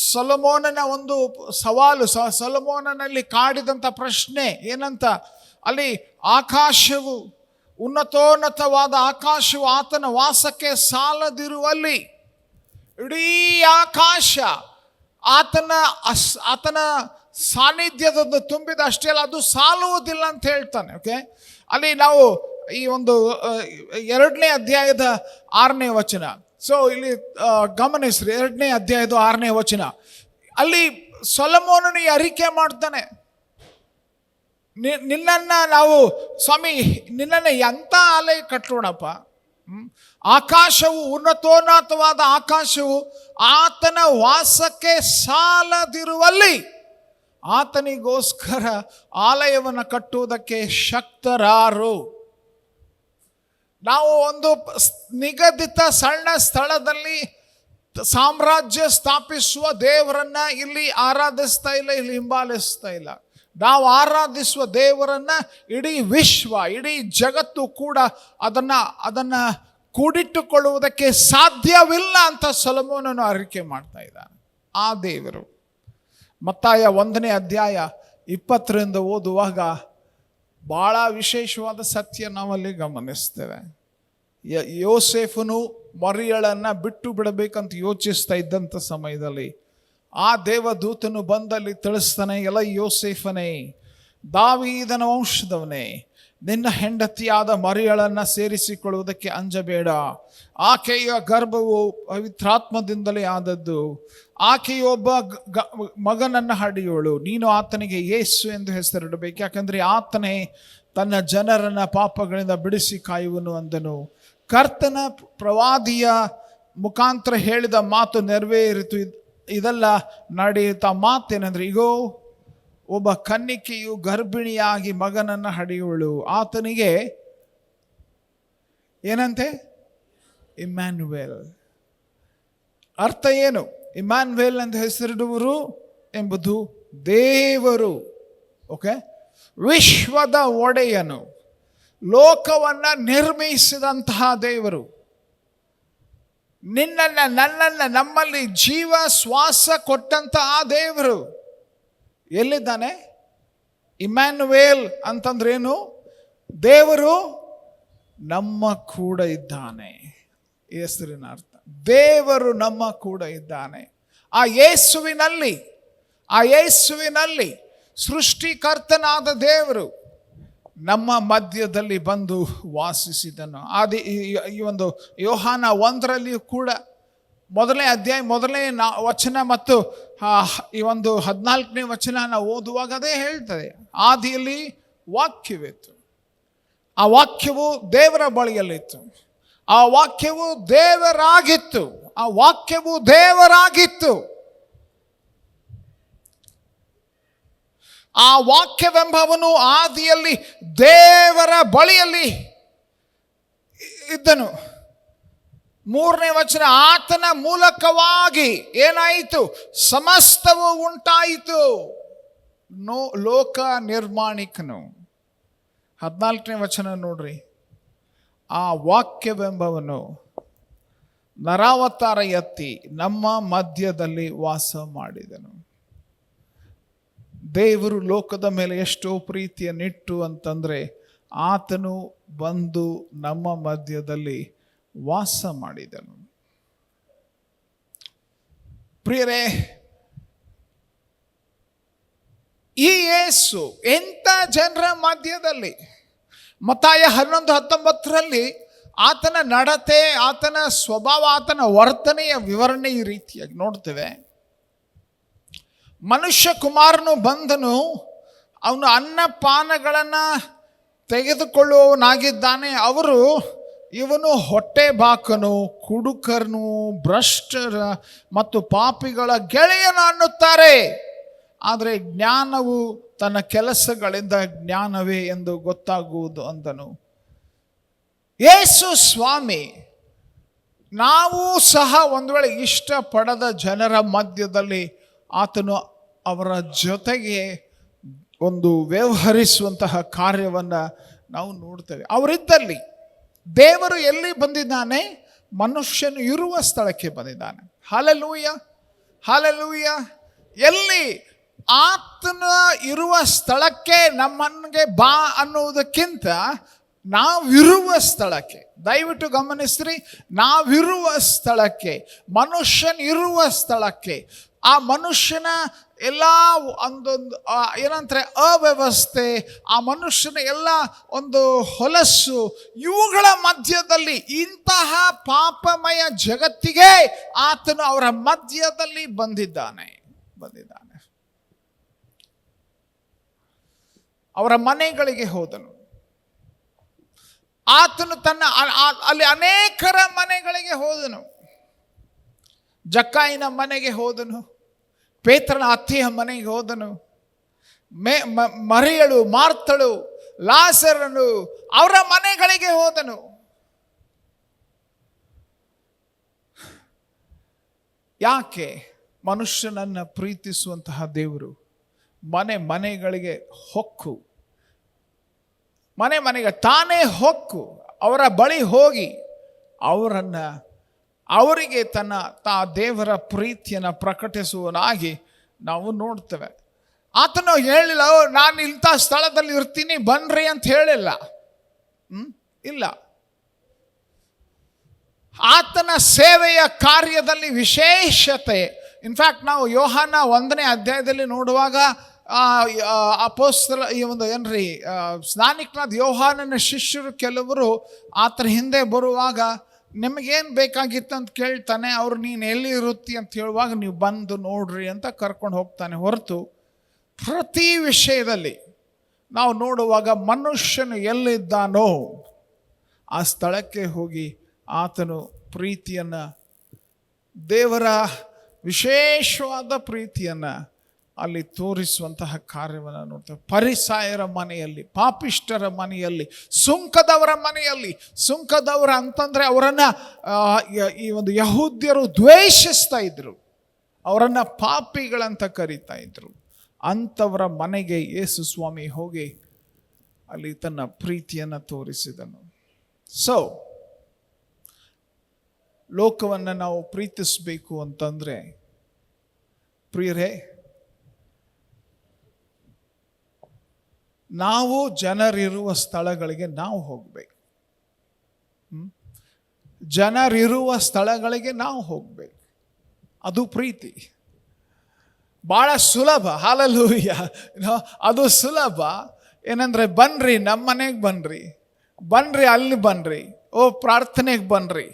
ಸೊಲೊಮೋನನ ಒಂದು ಸವಾಲು, ಸೊಲೊಮೋನನಲ್ಲಿ ಕಾಡಿದಂಥ ಪ್ರಶ್ನೆ ಏನಂತ, ಅಲ್ಲಿ ಆಕಾಶವು, ಉನ್ನತೋನ್ನತವಾದ ಆಕಾಶವು ಆತನ ವಾಸಕ್ಕೆ ಸಾಲದಿರುವಲ್ಲಿ, ಇಡೀ ಆಕಾಶ ಆತನ ಸಾನ್ನಿಧ್ಯದೊಂದು ತುಂಬಿದ ಅಷ್ಟೇ ಅಲ್ಲ, ಅದು ಸಾಲುವುದಿಲ್ಲ ಅಂತ ಹೇಳ್ತಾನೆ. ಓಕೆ, ಅಲ್ಲಿ ನಾವು ಈ ಒಂದು 2ನೇ ಅಧ್ಯಾಯದ 6ನೇ ವಚನ, ಸೊ ಇಲ್ಲಿ ಗಮನಿಸ್ರಿ, 2ನೇ ಅಧ್ಯಾಯದ 6ನೇ ವಚನ, ಅಲ್ಲಿ ಸೊಲೊಮೋನನು ಈ ಅರಿಕೆ ಮಾಡ್ತಾನೆ, ನಿನ್ನನ್ನು ನಾವು ಸ್ವಾಮಿ, ನಿನ್ನನ್ನು ಎಂಥ ಆಲಯ ಕಟ್ಟೋಣಪ್ಪ, ಆಕಾಶವು, ಉನ್ನತೋನ್ನತವಾದ ಆಕಾಶವು ಆತನ ವಾಸಕ್ಕೆ ಸಾಲದಿರುವಲ್ಲಿ ಆತನಿಗೋಸ್ಕರ ಆಲಯವನ್ನು ಕಟ್ಟುವುದಕ್ಕೆ ಶಕ್ತರಾರು. ನಾವು ಒಂದು ನಿಗದಿತ ಸಣ್ಣ ಸ್ಥಳದಲ್ಲಿ ಸಾಮ್ರಾಜ್ಯ ಸ್ಥಾಪಿಸುವ ದೇವರನ್ನ ಇಲ್ಲಿ ಆರಾಧಿಸ್ತಾ ಇಲ್ಲ, ಇಲ್ಲಿ ಹಿಂಬಾಲಿಸ್ತಾ ಇಲ್ಲ. ನಾವು ಆರಾಧಿಸುವ ದೇವರನ್ನ ಇಡೀ ವಿಶ್ವ, ಇಡೀ ಜಗತ್ತು ಕೂಡ ಅದನ್ನ ಕೂಡಿಟ್ಟುಕೊಳ್ಳುವುದಕ್ಕೆ ಸಾಧ್ಯವಿಲ್ಲ ಅಂತ ಸೊಲೊಮೋನನು ಅರಿಕೆ ಮಾಡ್ತಾ ಇದ್ದಾನೆ. ಆ ದೇವರು ಮತ್ತಾಯ 1ನೇ ಅಧ್ಯಾಯ 20ರಿಂದ ಓದುವಾಗ ಬಹಳ ವಿಶೇಷವಾದ ಸತ್ಯ ನಾವಲ್ಲಿ ಗಮನಿಸ್ತೇವೆ. ಯೋಸೇಫನು ಮರಿಯಳನ್ನು ಬಿಟ್ಟು ಬಿಡಬೇಕಂತ ಯೋಚಿಸ್ತಾ ಇದ್ದಂಥ ಸಮಯದಲ್ಲಿ ಆ ದೇವದೂತನು ಬಂದಲ್ಲಿ ತಿಳಿಸ್ತಾನೆ, ಎಲ್ಲ ಯೋಸೇಫನೇ, ದಾವೀದನ ವಂಶದವನೇ, ನಿನ್ನ ಹೆಂಡತಿಯಾದ ಮರಿಯಳನ್ನು ಸೇರಿಸಿಕೊಳ್ಳುವುದಕ್ಕೆ ಅಂಜಬೇಡ. ಆಕೆಯ ಗರ್ಭವು ಪವಿತ್ರಾತ್ಮದಿಂದಲೇ ಆದದ್ದು. ಆಕೆಯೊಬ್ಬ ಮಗನನ್ನು ಹಡೆಯೋಳು, ನೀನು ಆತನಿಗೆ ಯೇಸು ಎಂದು ಹೆಸರಿಡಬೇಕು, ಯಾಕಂದರೆ ಆತನೇ ತನ್ನ ಜನರನ್ನ ಪಾಪಗಳಿಂದ ಬಿಡಿಸಿ ಕಾಯುವನು ಅಂದನು. ಕರ್ತನ ಪ್ರವಾದಿಯ ಮುಖಾಂತರ ಹೇಳಿದ ಮಾತು ನೆರವೇರಿತು. ಇದೆಲ್ಲ ನಡೆಯುತ್ತಾ ಮಾತೇನೆಂದರೆ, ಇಗೋ, ಒಬ್ಬ ಕನ್ನಿಕೆಯು ಗರ್ಭಿಣಿಯಾಗಿ ಮಗನನ್ನು ಹಡೆಯುವಳು, ಆತನಿಗೆ ಏನಂತೆ? ಇಮ್ಯಾನ್ಯುವೇಲ್. ಅರ್ಥ ಏನು? ಇಮ್ಯಾನ್ಯುವೇಲ್ ಎಂದು ಹೆಸರಿಡುವರು ಎಂಬುದು ದೇವರು. ಓಕೆ, ವಿಶ್ವದ ಒಡೆಯನು, ಲೋಕವನ್ನು ನಿರ್ಮಿಸಿದಂತಹ ದೇವರು, ನಿನ್ನನ್ನು, ನನ್ನನ್ನು, ನಮ್ಮಲ್ಲಿ ಜೀವ ಶ್ವಾಸ ಕೊಟ್ಟಂತಹ ದೇವರು ಎಲ್ಲಿದ್ದಾನೆ? ಇಮ್ಯಾನ್ಯುವೇಲ್ ಅಂತಂದ್ರೇನು? ದೇವರು ನಮ್ಮ ಕೂಡ ಇದ್ದಾನೆ. ಹೆಸರಿನ ಅರ್ಥ ದೇವರು ನಮ್ಮ ಕೂಡ ಇದ್ದಾನೆ. ಆ ಯೇಸುವಿನಲ್ಲಿ ಸೃಷ್ಟಿಕರ್ತನಾದ ದೇವರು ನಮ್ಮ ಮಧ್ಯದಲ್ಲಿ ಬಂದು ವಾಸಿಸಿದನು. ಈ ಒಂದು ಯೋಹಾನ 1ರಲ್ಲಿಯೂ ಕೂಡ 1ನೇ ಅಧ್ಯಾಯ 1ನೇ ವಚನ ಮತ್ತು ಈ ಒಂದು 14ನೇ ವಚನ ನಾವು ಓದುವಾಗ ಅದೇ ಹೇಳ್ತದೆ, ಆದಿಯಲ್ಲಿ ವಾಕ್ಯವಿತ್ತು, ಆ ವಾಕ್ಯವು ದೇವರ ಬಳಿಯಲ್ಲಿತ್ತು, ಆ ವಾಕ್ಯವು ದೇವರಾಗಿತ್ತು, ಆ ವಾಕ್ಯವು ದೇವರಾಗಿತ್ತು. ಆ ವಾಕ್ಯವೆಂಬವನು ಆದಿಯಲ್ಲಿ ದೇವರ ಬಳಿಯಲ್ಲಿ ಇದ್ದನು. 3ನೇ ವಚನ, ಆತನ ಮೂಲಕವಾಗಿ ಏನಾಯಿತು? ಸಮಸ್ತವು ಉಂಟಾಯಿತು. ಲೋಕ ನಿರ್ಮಾಣಿಕನು. 14ನೇ ವಚನ ನೋಡ್ರಿ, ಆ ವಾಕ್ಯವೆಂಬವನು ನರಾವತಾರ ಎತ್ತಿ ನಮ್ಮ ಮಧ್ಯದಲ್ಲಿ ವಾಸ ಮಾಡಿದನು. ದೇವರು ಲೋಕದ ಮೇಲೆ ಎಷ್ಟೋ ಪ್ರೀತಿಯನ್ನಿಟ್ಟು ಅಂತಂದರೆ ಆತನು ಬಂದು ನಮ್ಮ ಮಧ್ಯದಲ್ಲಿ ವಾಸ ಮಾಡಿದನು. ಪ್ರಿಯರೇ, ಈ ಯೇಸು ಎಂಥ ಜನರ ಮಧ್ಯದಲ್ಲಿ, ಮತ್ತಾಯ 11:19 ಆತನ ನಡತೆ, ಆತನ ಸ್ವಭಾವ, ಆತನ ವರ್ತನೆಯ ವಿವರಣೆ ಈ ರೀತಿಯಾಗಿ ನೋಡ್ತೇವೆ. ಮನುಷ್ಯ ಕುಮಾರನು ಬಂದನು, ಅವನು ಅನ್ನಪಾನಗಳನ್ನು ತೆಗೆದುಕೊಳ್ಳುವವನಾಗಿದ್ದಾನೆ. ಇವನು ಹೊಟ್ಟೆ ಬಾಕನು, ಕುಡುಕರನು, ಭ್ರಷ್ಟರ ಮತ್ತು ಪಾಪಿಗಳ ಗೆಳೆಯನು ಅನ್ನುತ್ತಾರೆ. ಆದರೆ ಜ್ಞಾನವು ತನ್ನ ಕೆಲಸಗಳಿಂದ ಜ್ಞಾನವೇ ಎಂದು ಗೊತ್ತಾಗುವುದು ಅಂದನು. ಯೇಸು ಸ್ವಾಮಿ ನಾವು ಸಹ ಒಂದು ವೇಳೆ ಇಷ್ಟಪಡದ ಜನರ ಮಧ್ಯದಲ್ಲಿ ಆತನು ಅವರ ಜೊತೆಗೆ ಒಂದು ವ್ಯವಹರಿಸುವಂತಹ ಕಾರ್ಯವನ್ನು ನಾವು ನೋಡ್ತೇವೆ. ಅವರಿದ್ದಲ್ಲಿ ದೇವರು ಎಲ್ಲಿ ಬಂದಿದ್ದಾನೆ? ಮನುಷ್ಯನು ಇರುವ ಸ್ಥಳಕ್ಕೆ ಬಂದಿದ್ದಾನೆ. Hallelujah, hallelujah. ಎಲ್ಲಿ? ಆತನ ಇರುವ ಸ್ಥಳಕ್ಕೆ ನಮ್ಮನ್ಗೆ ಬಾ ಅನ್ನುವುದಕ್ಕಿಂತ ನಾವಿರುವ ಸ್ಥಳಕ್ಕೆ, ದಯವಿಟ್ಟು ಗಮನಿಸ್ರಿ, ನಾವಿರುವ ಸ್ಥಳಕ್ಕೆ, ಮನುಷ್ಯನಿರುವ ಸ್ಥಳಕ್ಕೆ, ಆ ಮನುಷ್ಯನ ಎಲ್ಲ ಒಂದೊಂದು ಏನಂತಾರೆ ಅವ್ಯವಸ್ಥೆ, ಆ ಮನುಷ್ಯನ ಎಲ್ಲ ಒಂದು ಹೊಲಸು, ಇವುಗಳ ಮಧ್ಯದಲ್ಲಿ ಇಂತಹ ಪಾಪಮಯ ಜಗತ್ತಿಗೆ ಆತನು ಅವರ ಮಧ್ಯದಲ್ಲಿ ಬಂದಿದ್ದಾನೆ. ಅವರ ಮನೆಗಳಿಗೆ ಹೋದನು. ಆತನು ಅಲ್ಲಿ ಅನೇಕರ ಮನೆಗಳಿಗೆ ಹೋದನು. ಜಕ್ಕಾಯಿನ ಮನೆಗೆ ಹೋದನು, ಪೇತ್ರನ ಅತ್ತೆಯ ಮನೆಗೆ ಹೋದನು, ಮರಿಯಳು, ಮಾರ್ತಳು, ಲಾಸರನು ಅವರ ಮನೆಗಳಿಗೆ ಹೋದನು. ಯಾಕೆ? ಮನುಷ್ಯನನ್ನು ಪ್ರೀತಿಸುವಂತಹ ದೇವರು ಮನೆಗಳಿಗೆ ಹೊಕ್ಕು, ಮನೆಗೆ ತಾನೇ ಹೊಕ್ಕು ಅವರ ಬಳಿ ಹೋಗಿ ಅವರಿಗೆ ತಾ ದೇವರ ಪ್ರೀತಿಯನ್ನು ಪ್ರಕಟಿಸುವನಾಗಿ ನಾವು ನೋಡ್ತೇವೆ. ಆತನು ಹೇಳಿಲ್ಲ, ನಾನು ಇಂಥ ಸ್ಥಳದಲ್ಲಿ ಇರ್ತೀನಿ ಬನ್ರಿ ಅಂತ ಹೇಳಿಲ್ಲ. ಇಲ್ಲ, ಆತನ ಸೇವೆಯ ಕಾರ್ಯದಲ್ಲಿ ವಿಶೇಷತೆ. ಇನ್ಫ್ಯಾಕ್ಟ್ ನಾವು ಯೋಹಾನ 1ನೇ ಅಧ್ಯಾಯದಲ್ಲಿ ನೋಡುವಾಗ ಅಪೊಸ್ತಲ ಸ್ನಾನಿಕನಾದ ಯೋಹಾನನ ಶಿಷ್ಯರು ಕೆಲವರು ಆತನ ಹಿಂದೆ ಬರುವಾಗ ನಿಮಗೇನು ಬೇಕಾಗಿತ್ತು ಅಂತ ಕೇಳ್ತಾನೆ. ಅವ್ರು ನೀನು ಎಲ್ಲಿ ಇರುತ್ತಿ ಅಂತ ಹೇಳುವಾಗ ನೀವು ಬಂದು ನೋಡ್ರಿ ಅಂತ ಕರ್ಕೊಂಡು ಹೋಗ್ತಾನೆ. ಹೊರತು ಪ್ರತಿ ವಿಷಯದಲ್ಲಿ ನಾವು ನೋಡುವಾಗ ಮನುಷ್ಯನು ಎಲ್ಲಿದ್ದಾನೋ ಆ ಸ್ಥಳಕ್ಕೆ ಹೋಗಿ ಆತನು ಪ್ರೀತಿಯನ್ನು, ದೇವರ ವಿಶೇಷವಾದ ಪ್ರೀತಿಯನ್ನು ಅಲ್ಲಿ ತೋರಿಸುವಂತಹ ಕಾರ್ಯವನ್ನು ನೋಡ್ತೇವೆ. ಫರಿಸಾಯರ ಮನೆಯಲ್ಲಿ, ಪಾಪಿಷ್ಟರ ಮನೆಯಲ್ಲಿ, ಸುಂಕದವರ ಮನೆಯಲ್ಲಿ. ಸುಂಕದವರ ಅಂತಂದರೆ ಅವರನ್ನು ಈ ಒಂದು ಯಹೂದ್ಯರು ದ್ವೇಷಿಸ್ತಾ ಇದ್ರು, ಅವರನ್ನು ಪಾಪಿಗಳಂತ ಕರೀತಾ ಇದ್ರು. ಅಂಥವರ ಮನೆಗೆ ಯೇಸು ಸ್ವಾಮಿ ಹೋಗಿ ಅಲ್ಲಿ ತನ್ನ ಪ್ರೀತಿಯನ್ನು ತೋರಿಸಿದನು. ಸೊ ಲೋಕವನ್ನು ನಾವು ಪ್ರೀತಿಸಬೇಕು ಅಂತಂದರೆ ಪ್ರಿಯರೇ, ನಾವು ಜನರಿರುವ ಸ್ಥಳಗಳಿಗೆ ನಾವು ಹೋಗಬೇಕು. ಜನರಿರುವ ಸ್ಥಳಗಳಿಗೆ ನಾವು ಹೋಗಬೇಕು. ಅದು ಪ್ರೀತಿ. ಭಾಳ ಸುಲಭ. ಹಲ್ಲೆಲೂಯ. ಅದು ಸುಲಭ. ಏನಂದರೆ ಬನ್ರಿ ನಮ್ಮ ಮನೆಗೆ ಬನ್ರಿ ಅಲ್ಲಿ ಬನ್ರಿ, ಪ್ರಾರ್ಥನೆಗೆ ಬನ್ರಿ,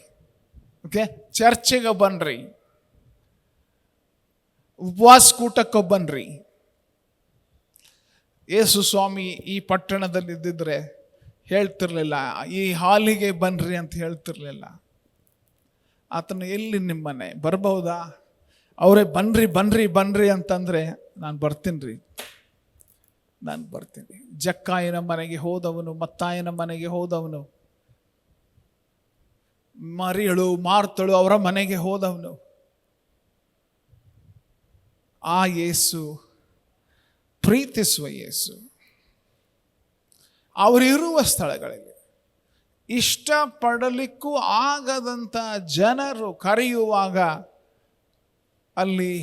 ಓಕೆ, ಚರ್ಚೆಗೆ ಬನ್ರಿ, ಉಪವಾಸ ಕೂಟಕ್ಕೆ ಬನ್ರಿ. ಯೇಸು ಸ್ವಾಮಿ ಈ ಪಟ್ಟಣದಲ್ಲಿ ಇದ್ದಿದ್ರೆ ಹೇಳ್ತಿರ್ಲಿಲ್ಲ, ಈ ಹಾಲಿಗೆ ಬನ್ರಿ ಅಂತ ಹೇಳ್ತಿರ್ಲಿಲ್ಲ. ಆತನು ಎಲ್ಲಿ ನಿಮ್ಮನೆ ಬರ್ಬಹುದಾ? ಅವರೇ ಬನ್ರಿ ಅಂತಂದರೆ ನಾನು ಬರ್ತೀನಿ. ಜಕ್ಕಾಯನ ಮನೆಗೆ ಹೋದವನು, ಮತ್ತಾಯನ ಮನೆಗೆ ಹೋದವನು, ಮರಿಯಳು, ಮಾರ್ತಳು ಅವರ ಮನೆಗೆ ಹೋದವನು. ಆ ಯೇಸು, ಪ್ರೀತಿಸುವ ಯೇಸು, ಅವರಿರುವ ಸ್ಥಳಗಳಿಗೆ ಇಷ್ಟಪಡಲಿಕ್ಕೂ ಆಗದಂಥ ಜನರು ಕರೆಯುವಾಗ ಅಲ್ಲಿ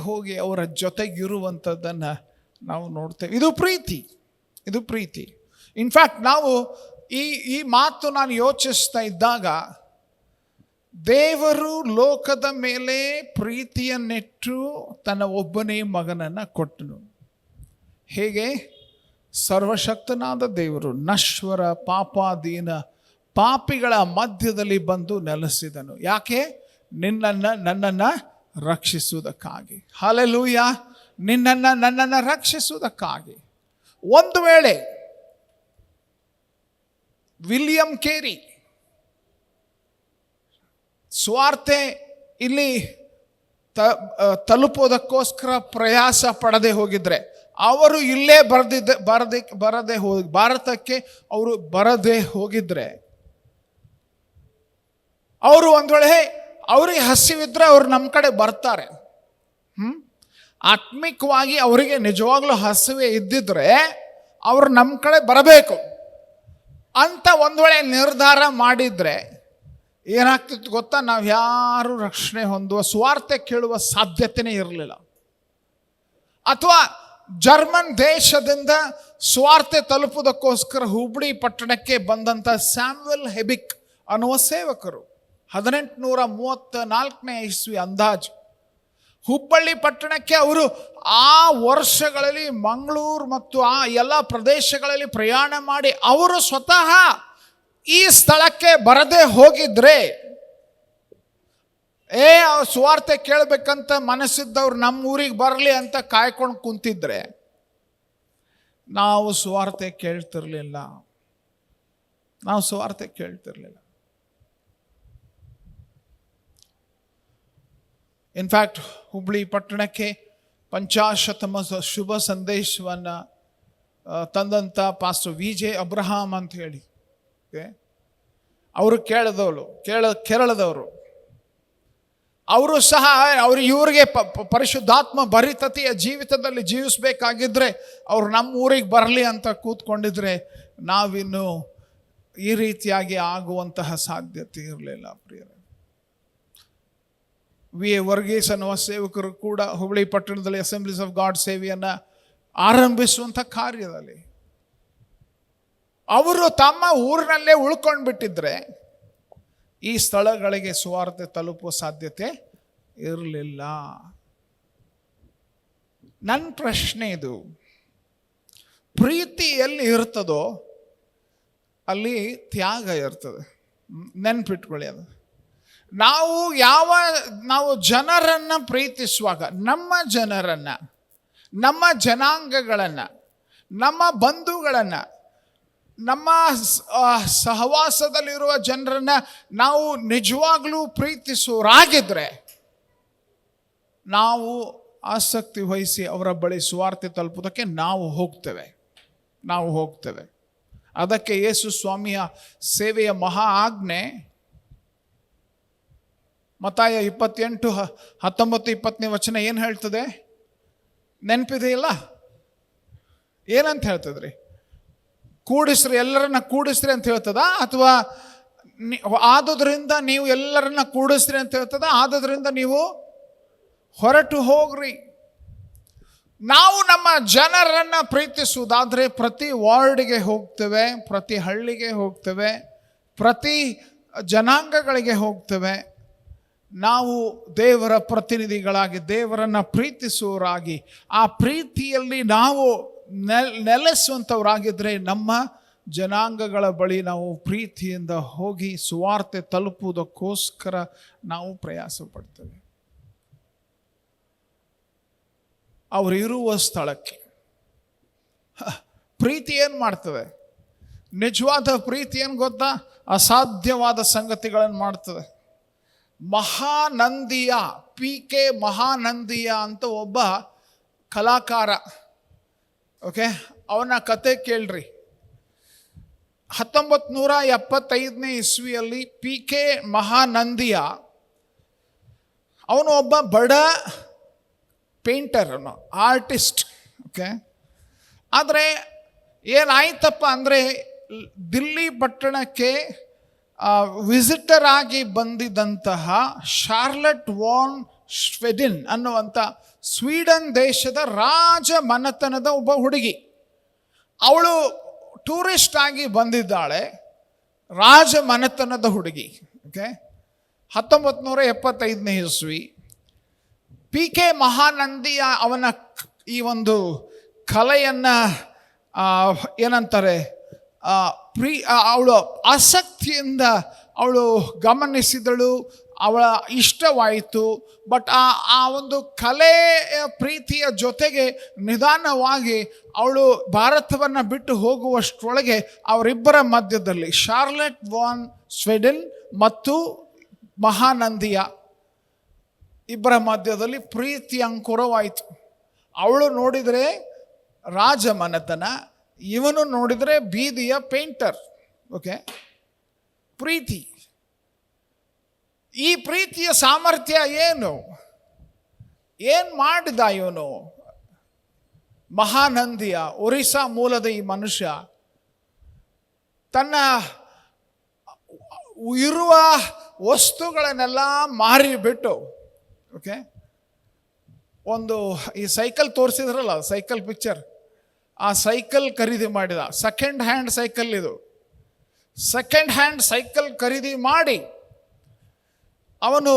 ಹೋಗಿ ಅವರ ಜೊತೆಗಿರುವಂಥದ್ದನ್ನು ನಾವು ನೋಡ್ತೇವೆ. ಇದು ಪ್ರೀತಿ. ಇನ್ಫ್ಯಾಕ್ಟ್ ನಾವು ಈ ಮಾತು ನಾನು ಯೋಚಿಸ್ತಾ ಇದ್ದಾಗ ದೇವರು ಲೋಕದ ಮೇಲೆ ಪ್ರೀತಿಯನ್ನಿಟ್ಟು ತನ್ನ ಒಬ್ಬನೇ ಮಗನನ್ನು ಕೊಟ್ಟನು. ಹೇಗೆ? ಸರ್ವಶಕ್ತನಾದ ದೇವರು ನಶ್ವರ ಪಾಪಾಧೀನ ಪಾಪಿಗಳ ಮಧ್ಯದಲ್ಲಿ ಬಂದು ನೆಲೆಸಿದನು. ಯಾಕೆ? ನನ್ನನ್ನು ರಕ್ಷಿಸುವುದಕ್ಕಾಗಿ. ಹಲ್ಲೆಲೂಯಾ! ನನ್ನನ್ನು ರಕ್ಷಿಸುವುದಕ್ಕಾಗಿ. ಒಂದು ವೇಳೆ ವಿಲಿಯಂ ಕೇರಿ ಸುವಾರ್ತೆ ಇಲ್ಲಿ ತಲುಪೋದಕ್ಕೋಸ್ಕರ ಪ್ರಯಾಸ ಪಡದೆ ಹೋಗಿದ್ರೆ, ಅವರು ಇಲ್ಲೇ ಭಾರತಕ್ಕೆ ಅವರು ಬರದೆ ಹೋಗಿದ್ರೆ, ಅವರು ಒಂದು ವೇಳೆ ಅವ್ರಿಗೆ ಹಸಿವಿದ್ರೆ ಅವ್ರು ನಮ್ಮ ಕಡೆ ಬರ್ತಾರೆ. ಆತ್ಮಿಕವಾಗಿ ಅವರಿಗೆ ನಿಜವಾಗ್ಲೂ ಹಸಿವೆ ಇದ್ದಿದ್ರೆ ಅವರು ನಮ್ಮ ಕಡೆ ಬರಬೇಕು ಅಂತ ಒಂದು ವೇಳೆ ನಿರ್ಧಾರ ಮಾಡಿದ್ರೆ ಏನಾಗ್ತಿತ್ತು ಗೊತ್ತಾ? ನಾವು ಯಾರು ರಕ್ಷಣೆ ಹೊಂದುವ ಸುವಾರ್ತೆ ಕೇಳುವ ಸಾಧ್ಯತೆಯೇ ಇರಲಿಲ್ಲ. ಅಥವಾ ಜರ್ಮನ್ ದೇಶದಿಂದ ಸುವಾರ್ತೆ ತಲುಪುವುದಕ್ಕೋಸ್ಕರ ಹುಬ್ಬಳ್ಳಿ ಪಟ್ಟಣಕ್ಕೆ ಬಂದಂಥ ಸ್ಯಾಮ್ಯುಯಲ್ ಹೆಬಿಕ್ ಅನ್ನುವ ಸೇವಕರು 1834ನೇ ಇಸ್ವಿ ಅಂದಾಜು ಹುಬ್ಬಳ್ಳಿ ಪಟ್ಟಣಕ್ಕೆ ಅವರು ಆ ವರ್ಷಗಳಲ್ಲಿ ಮಂಗಳೂರು ಮತ್ತು ಆ ಎಲ್ಲ ಪ್ರದೇಶಗಳಲ್ಲಿ ಪ್ರಯಾಣ ಮಾಡಿ ಅವರು ಸ್ವತಃ ಈ ಸ್ಥಳಕ್ಕೆ ಬರದೇ ಹೋಗಿದ್ರೆ, ಸುವಾರ್ತೆ ಕೇಳಬೇಕಂತ ಮನಸ್ಸಿದ್ದವ್ರು ನಮ್ಮ ಊರಿಗೆ ಬರಲಿ ಅಂತ ಕಾಯ್ಕೊಂಡು ಕುಂತಿದ್ರೆ ನಾವು ಸುವಾರ್ತೆ ಕೇಳ್ತಿರ್ಲಿಲ್ಲ. ಇನ್ಫ್ಯಾಕ್ಟ್ ಹುಬ್ಬಳ್ಳಿ ಪಟ್ಟಣಕ್ಕೆ ಪಂಚಾಶತಮ ಶುಭ ಸಂದೇಶವನ್ನು ತಂದಂಥ ಪಾಸ್ಟರ್ ವಿಜೆ ಅಬ್ರಹಾಂ ಅಂತ ಹೇಳಿ, ಅವರು ಕೇರಳದವರು. ಅವರು ಸಹ ಇವ್ರಿಗೆ ಪರಿಶುದ್ಧಾತ್ಮ ಭರಿತತೆಯ ಜೀವಿತದಲ್ಲಿ ಜೀವಿಸಬೇಕಾಗಿದ್ದರೆ ಅವ್ರು ನಮ್ಮ ಊರಿಗೆ ಬರಲಿ ಅಂತ ಕೂತ್ಕೊಂಡಿದ್ರೆ ನಾವಿನ್ನು ಈ ರೀತಿಯಾಗಿ ಆಗುವಂತಹ ಸಾಧ್ಯತೆ ಇರಲಿಲ್ಲ. ಪ್ರಿಯರೇ, ವಿ ಎ ವರ್ಗೀಸ್ ಅನ್ನುವ ಸೇವಕರು ಕೂಡ ಹುಬ್ಬಳ್ಳಿ ಪಟ್ಟಣದಲ್ಲಿ ಅಸೆಂಬ್ಲೀಸ್ ಆಫ್ ಗಾಡ್ ಸೇವೆಯನ್ನು ಆರಂಭಿಸುವಂಥ ಕಾರ್ಯದಲ್ಲಿ ಅವರು ತಮ್ಮ ಊರಿನಲ್ಲೇ ಉಳ್ಕೊಂಡು ಬಿಟ್ಟಿದ್ರೆ ಈ ಸ್ಥಳಗಳಿಗೆ ಸುವಾರ್ತೆ ತಲುಪುವ ಸಾಧ್ಯತೆ ಇರಲಿಲ್ಲ. ನನ್ನ ಪ್ರಶ್ನೆ ಇದು, ಪ್ರೀತಿ ಎಲ್ಲಿ ಇರ್ತದೋ ಅಲ್ಲಿ ತ್ಯಾಗ ಇರ್ತದೆ. ನೆನ್ಪಿಟ್ಕೊಳ್ಳಿ ಅದು. ನಾವು ಜನರನ್ನು ಪ್ರೀತಿಸುವಾಗ, ನಮ್ಮ ಜನರನ್ನು, ನಮ್ಮ ಜನಾಂಗಗಳನ್ನು, ನಮ್ಮ ಬಂಧುಗಳನ್ನು, ನಮ್ಮ ಸಹವಾಸದಲ್ಲಿರುವ ಜನರನ್ನು ನಾವು ನಿಜವಾಗ್ಲೂ ಪ್ರೀತಿಸುವರಾಗಿದ್ದರೆ ನಾವು ಆಸಕ್ತಿ ವಹಿಸಿ ಅವರ ಬಳಿ ಸುವಾರ್ತೆ ತಲುಪುವುದಕ್ಕೆ ನಾವು ಹೋಗ್ತೇವೆ. ಅದಕ್ಕೆ ಯೇಸು ಸ್ವಾಮಿಯ ಸೇವೆಯ ಮಹಾ ಆಜ್ಞೆ ಮತ್ತಾಯ 28:19-20 ಏನು ಹೇಳ್ತದೆ? ನೆನಪಿದೆಯಲ್ಲ? ಏನಂತ ಹೇಳ್ತದ್ರಿ? ಎಲ್ಲರನ್ನ ಕೂಡಿಸ್ರಿ ಅಂತ ಹೇಳ್ತದ? ಅಥವಾ ಆದುದರಿಂದ ನೀವು ಎಲ್ಲರನ್ನ ಕೂಡಿಸ್ರಿ ಅಂತ ಹೇಳ್ತದ? ಆದುದರಿಂದ ನೀವು ಹೊರಟು ಹೋಗ್ರಿ. ನಾವು ನಮ್ಮ ಜನರನ್ನು ಪ್ರೀತಿಸುವುದಾದರೆ ಪ್ರತಿ ವಾರ್ಡ್ಗೆ ಹೋಗ್ತೇವೆ, ಪ್ರತಿ ಹಳ್ಳಿಗೆ ಹೋಗ್ತೇವೆ, ಪ್ರತಿ ಜನಾಂಗಗಳಿಗೆ ಹೋಗ್ತೇವೆ. ನಾವು ದೇವರ ಪ್ರತಿನಿಧಿಗಳಾಗಿ, ದೇವರನ್ನು ಪ್ರೀತಿಸುವವರಾಗಿ, ಆ ಪ್ರೀತಿಯಲ್ಲಿ ನಾವು ನೆಲೆಸುವಂಥವರಾಗಿದ್ದರೆ ನಮ್ಮ ಜನಾಂಗಗಳ ಬಳಿ ನಾವು ಪ್ರೀತಿಯಿಂದ ಹೋಗಿ ಸುವಾರ್ತೆ ತಲುಪುವುದಕ್ಕೋಸ್ಕರ ನಾವು ಪ್ರಯಾಸ ಪಡ್ತೇವೆ. ಅವರಿರುವ ಸ್ಥಳಕ್ಕೆ ಪ್ರೀತಿ ಏನು ಮಾಡ್ತದೆ? ನಿಜವಾದ ಪ್ರೀತಿ ಏನು ಗೊತ್ತಾ? ಅಸಾಧ್ಯವಾದ ಸಂಗತಿಗಳನ್ನು ಮಾಡ್ತದೆ. ಮಹಾನಂದಿಯ PK ಮಹಾನಂದಿಯ ಅಂತ ಒಬ್ಬ ಕಲಾಕಾರ, ಅವನ ಕತೆ ಕೇಳ್ರಿ. 1975ನೇ ಇಸ್ವಿಯಲ್ಲಿ PK ಮಹಾನಂದಿಯ ಅವನು ಒಬ್ಬ ಬಡ ಪೇಂಟರ್, ಆರ್ಟಿಸ್ಟ್. ಆದರೆ ಏನಾಯ್ತಪ್ಪ ಅಂದರೆ ದಿಲ್ಲಿ ಪಟ್ಟಣಕ್ಕೆ ವಿಸಿಟರ್ ಆಗಿ ಬಂದಿದ್ದಂತಹ ಶಾರ್ಲಟ್ ವಾನ್ ಸ್ವೆಡಿನ್ ಅನ್ನುವಂಥ ಸ್ವೀಡನ್ ದೇಶದ ರಾಜ ಮನೆತನದ ಒಬ್ಬ ಹುಡುಗಿ, ಅವಳು ಟೂರಿಸ್ಟ್ ಆಗಿ ಬಂದಿದ್ದಾಳೆ. ರಾಜ ಮನೆತನದ ಹುಡುಗಿ. 1975 ಇಸ್ವಿ PK ಮಹಾನಂದಿಯ ಅವನ ಈ ಒಂದು ಕಲೆಯನ್ನು ಏನಂತಾರೆ ಅವಳು ಆಸಕ್ತಿಯಿಂದ ಅವಳು ಗಮನಿಸಿದಳು, ಅವಳ ಇಷ್ಟವಾಯಿತು. ಬಟ್ ಆ ಒಂದು ಕಲೆಯ ಪ್ರೀತಿಯ ಜೊತೆಗೆ ನಿಧಾನವಾಗಿ ಅವಳು ಭಾರತವನ್ನು ಬಿಟ್ಟು ಹೋಗುವಷ್ಟರೊಳಗೆ ಅವರಿಬ್ಬರ ಮಧ್ಯದಲ್ಲಿ ಶಾರ್ಲೆಟ್ ವಾನ್ ಸ್ವೆಡೆನ್ ಮತ್ತು ಮಹಾನಂದಿಯ ಇಬ್ಬರ ಮಧ್ಯದಲ್ಲಿ ಪ್ರೀತಿ ಅಂಕುರವಾಯಿತು. ಅವಳು ನೋಡಿದರೆ ರಾಜಮನೆತನ, ಇವನು ನೋಡಿದರೆ ಬೀದಿಯ ಪೇಂಟರ್. ಓಕೆ, ಪ್ರೀತಿ. ಈ ಪ್ರೀತಿಯ ಸಾಮರ್ಥ್ಯ ಏನು ಮಾಡಿದ ಇವನು? ಮಹಾನಂದಿಯ ಒರಿಸ್ಸಾ ಮೂಲದ ಈ ಮನುಷ್ಯ ತನ್ನ ಇರುವ ವಸ್ತುಗಳನ್ನೆಲ್ಲ ಮಾರಿಬಿಟ್ಟು, ಓಕೆ, ಒಂದು ಈ ಸೈಕಲ್ ತೋರಿಸಿದ್ರಲ್ಲ, ಸೈಕಲ್ ಪಿಕ್ಚರ್, ಆ ಸೈಕಲ್ ಖರೀದಿ ಮಾಡಿದ. ಸೆಕೆಂಡ್ ಹ್ಯಾಂಡ್ ಸೈಕಲ್ ಇದು. ಸೆಕೆಂಡ್ ಹ್ಯಾಂಡ್ ಸೈಕಲ್ ಖರೀದಿ ಮಾಡಿ ಅವನು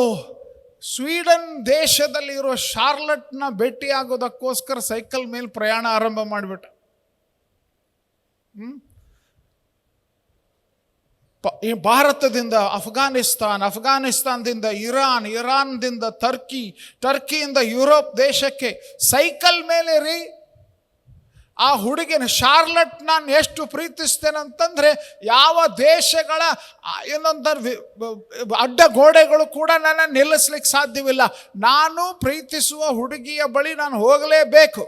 ಸ್ವೀಡನ್ ದೇಶದಲ್ಲಿರೋ ಶಾರ್ಲಟ್ನ ಭೇಟಿಯಾಗೋದಕ್ಕೋಸ್ಕರ ಸೈಕಲ್ ಮೇಲೆ ಪ್ರಯಾಣ ಆರಂಭ ಮಾಡಿಬಿಟ್ಟ. ಭಾರತದಿಂದ ಅಫ್ಘಾನಿಸ್ತಾನದಿಂದ ಇರಾನ್ದಿಂದ ಟರ್ಕಿಯಿಂದ ಯುರೋಪ್ ದೇಶಕ್ಕೆ ಸೈಕಲ್ ಮೇಲೆ ರೀ. ಆ ಹುಡುಗಿನ ಶಾರ್ಲಟ್ ನಾನು ಎಷ್ಟು ಪ್ರೀತಿಸ್ತೇನಂತಂದರೆ ಯಾವ ದೇಶಗಳ ಏನಂತಾರೆ ಅಡ್ಡ ಗೋಡೆಗಳು ಕೂಡ ನನ್ನ ನಿಲ್ಲಿಸ್ಲಿಕ್ಕೆ ಸಾಧ್ಯವಿಲ್ಲ. ನಾನು ಪ್ರೀತಿಸುವ ಹುಡುಗಿಯ ಬಳಿ ನಾನು ಹೋಗಲೇಬೇಕು.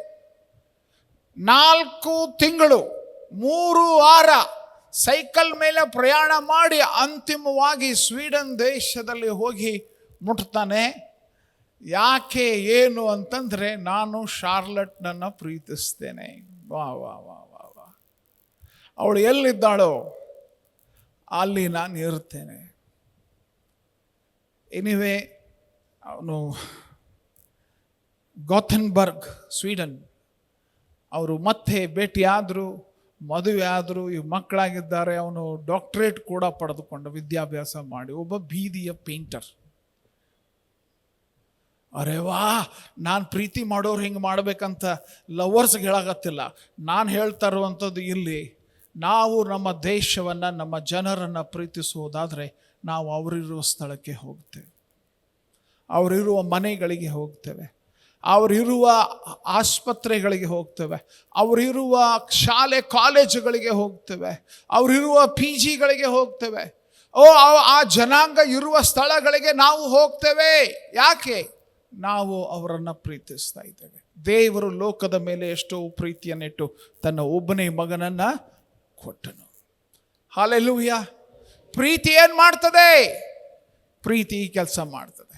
4 ತಿಂಗಳು 3 ವಾರ ಸೈಕಲ್ ಮೇಲೆ ಪ್ರಯಾಣ ಮಾಡಿ ಅಂತಿಮವಾಗಿ ಸ್ವೀಡನ್ ದೇಶದಲ್ಲಿ ಹೋಗಿ ಮುಟ್ತಾನೆ. ಯಾಕೆ ಏನು ಅಂತಂದರೆ, ನಾನು ಶಾರ್ಲಟ್ನನ್ನು ಪ್ರೀತಿಸ್ತೇನೆ. ವಾ ವಾ ವಾ ವಾ ವಾ ಅವಳು ಎಲ್ಲಿದ್ದಾಳೋ ಅಲ್ಲಿ ನಾನು ಇರ್ತೇನೆ. ಎನಿವೆ, ಅವನು ಗೋಥೆನ್ಬರ್ಗ್ ಸ್ವೀಡನ್, ಅವರು ಮತ್ತೆ ಭೇಟಿಯಾದರು, ಮದುವೆ ಆದರು, ಇವು ಮಕ್ಕಳಾಗಿದ್ದಾರೆ. ಅವನು ಡಾಕ್ಟರೇಟ್ ಕೂಡ ಪಡೆದುಕೊಂಡು ವಿದ್ಯಾಭ್ಯಾಸ ಮಾಡಿ ಒಬ್ಬ ಬೀದಿಯ ಪೇಂಟರ್. ಅರೆ ವಾ, ನಾನು ಪ್ರೀತಿ ಮಾಡೋರು ಹಿಂಗೆ ಮಾಡ್ಬೇಕಂತ ಲವರ್ಸ್ಗೆ ಹೇಳಾಗತ್ತಿಲ್ಲ. ನಾನು ಹೇಳ್ತಾ ಇರುವಂಥದ್ದು ಇಲ್ಲಿ, ನಾವು ನಮ್ಮ ದೇಶವನ್ನು, ನಮ್ಮ ಜನರನ್ನು ಪ್ರೀತಿಸುವುದಾದರೆ ನಾವು ಅವರಿರುವ ಸ್ಥಳಕ್ಕೆ ಹೋಗ್ತೇವೆ, ಅವರಿರುವ ಮನೆಗಳಿಗೆ ಹೋಗ್ತೇವೆ, ಅವರಿರುವ ಆಸ್ಪತ್ರೆಗಳಿಗೆ ಹೋಗ್ತೇವೆ, ಅವರಿರುವ ಶಾಲೆ ಕಾಲೇಜುಗಳಿಗೆ ಹೋಗ್ತೇವೆ, ಅವರಿರುವ PG ಗಳಿಗೆ ಹೋಗ್ತೇವೆ. ಆ ಜನಾಂಗ ಇರುವ ಸ್ಥಳಗಳಿಗೆ ನಾವು ಹೋಗ್ತೇವೆ. ಯಾಕೆ? ನಾವು ಅವರನ್ನು ಪ್ರೀತಿಸ್ತಾ ಇದ್ದೇವೆ. ದೇವರು ಲೋಕದ ಮೇಲೆ ಎಷ್ಟೋ ಪ್ರೀತಿಯನ್ನಿಟ್ಟು ತನ್ನ ಒಬ್ಬನೇ ಮಗನನ್ನು ಕೊಟ್ಟನು. ಹಲ್ಲೆಲೂಯಾ. ಪ್ರೀತಿ ಏನು ಮಾಡ್ತದೆ? ಪ್ರೀತಿ ಕೆಲಸ ಮಾಡ್ತದೆ.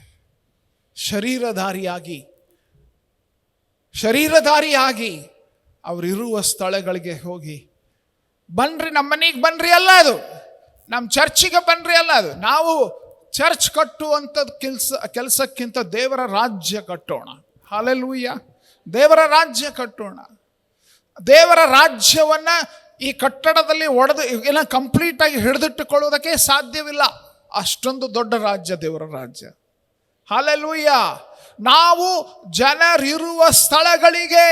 ಶರೀರಧಾರಿಯಾಗಿ ಅವರಿರುವ ಸ್ಥಳಗಳಿಗೆ ಹೋಗಿ, ಬನ್ರಿ ನಮ್ಮ ಮನೆಗೆ ಬನ್ರಿ ಅಲ್ಲ ಅದು, ನಮ್ಮ ಚರ್ಚಿಗೆ ಬನ್ರಿ ಅಲ್ಲ ಅದು. ನಾವು ಚರ್ಚ್ ಕಟ್ಟುವಂಥದ್ದು ಕೆಲಸಕ್ಕಿಂತ ದೇವರ ರಾಜ್ಯ ಕಟ್ಟೋಣ. ಹಲ್ಲೆಲೂಯಾ. ದೇವರ ರಾಜ್ಯ ಕಟ್ಟೋಣ. ದೇವರ ರಾಜ್ಯವನ್ನು ಈ ಕಟ್ಟಡದಲ್ಲಿ ಕಂಪ್ಲೀಟಾಗಿ ಹಿಡಿದಿಟ್ಟುಕೊಳ್ಳುವುದಕ್ಕೆ ಸಾಧ್ಯವಿಲ್ಲ. ಅಷ್ಟೊಂದು ದೊಡ್ಡ ರಾಜ್ಯ ದೇವರ ರಾಜ್ಯ. ಹಲ್ಲೆಲೂಯಾ. ನಾವು ಜನರಿರುವ ಸ್ಥಳಗಳಿಗೆ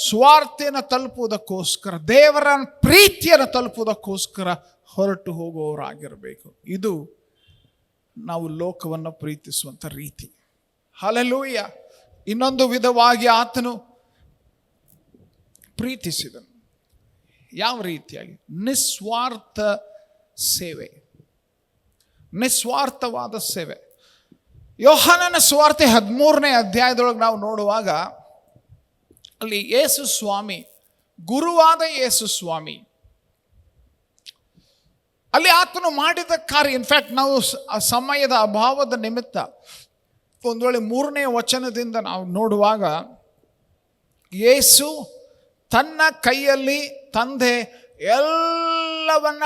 ಸ್ವಾರ್ಥೆಯನ್ನು ತಲುಪುವುದಕ್ಕೋಸ್ಕರ, ದೇವರ ಪ್ರೀತಿಯನ್ನು ತಲುಪುವುದಕ್ಕೋಸ್ಕರ ಹೊರಟು ಹೋಗುವವರಾಗಿರಬೇಕು. ಇದು ನಾವು ಲೋಕವನ್ನು ಪ್ರೀತಿಸುವಂಥ ರೀತಿ. ಹಲ್ಲೆಲೂಯಾ. ಇನ್ನೊಂದು ವಿಧವಾಗಿ ಆತನು ಪ್ರೀತಿಸಿದನು. ಯಾವ ರೀತಿಯಾಗಿ? ನಿಸ್ವಾರ್ಥ ಸೇವೆ, ನಿಸ್ವಾರ್ಥವಾದ ಸೇವೆ. ಯೋಹಾನನ ಸುವಾರ್ತೆ 13ನೇ ಅಧ್ಯಾಯದೊಳಗೆ ನಾವು ನೋಡುವಾಗ ಅಲ್ಲಿ ಯೇಸು ಸ್ವಾಮಿ, ಗುರುವಾದ ಯೇಸು ಸ್ವಾಮಿ, ಅಲ್ಲಿ ಆತನು ಮಾಡಿದ ಕಾರ್ಯ, ಇನ್ಫ್ಯಾಕ್ಟ್ ನಾವು ಸಮಯದ ಅಭಾವದ ನಿಮಿತ್ತ ಒಂದು ವೇಳೆ 3ನೇ ವಚನದಿಂದ ನಾವು ನೋಡುವಾಗ, ಯೇಸು ತನ್ನ ಕೈಯಲ್ಲಿ ತಂದೆ ಎಲ್ಲವನ್ನ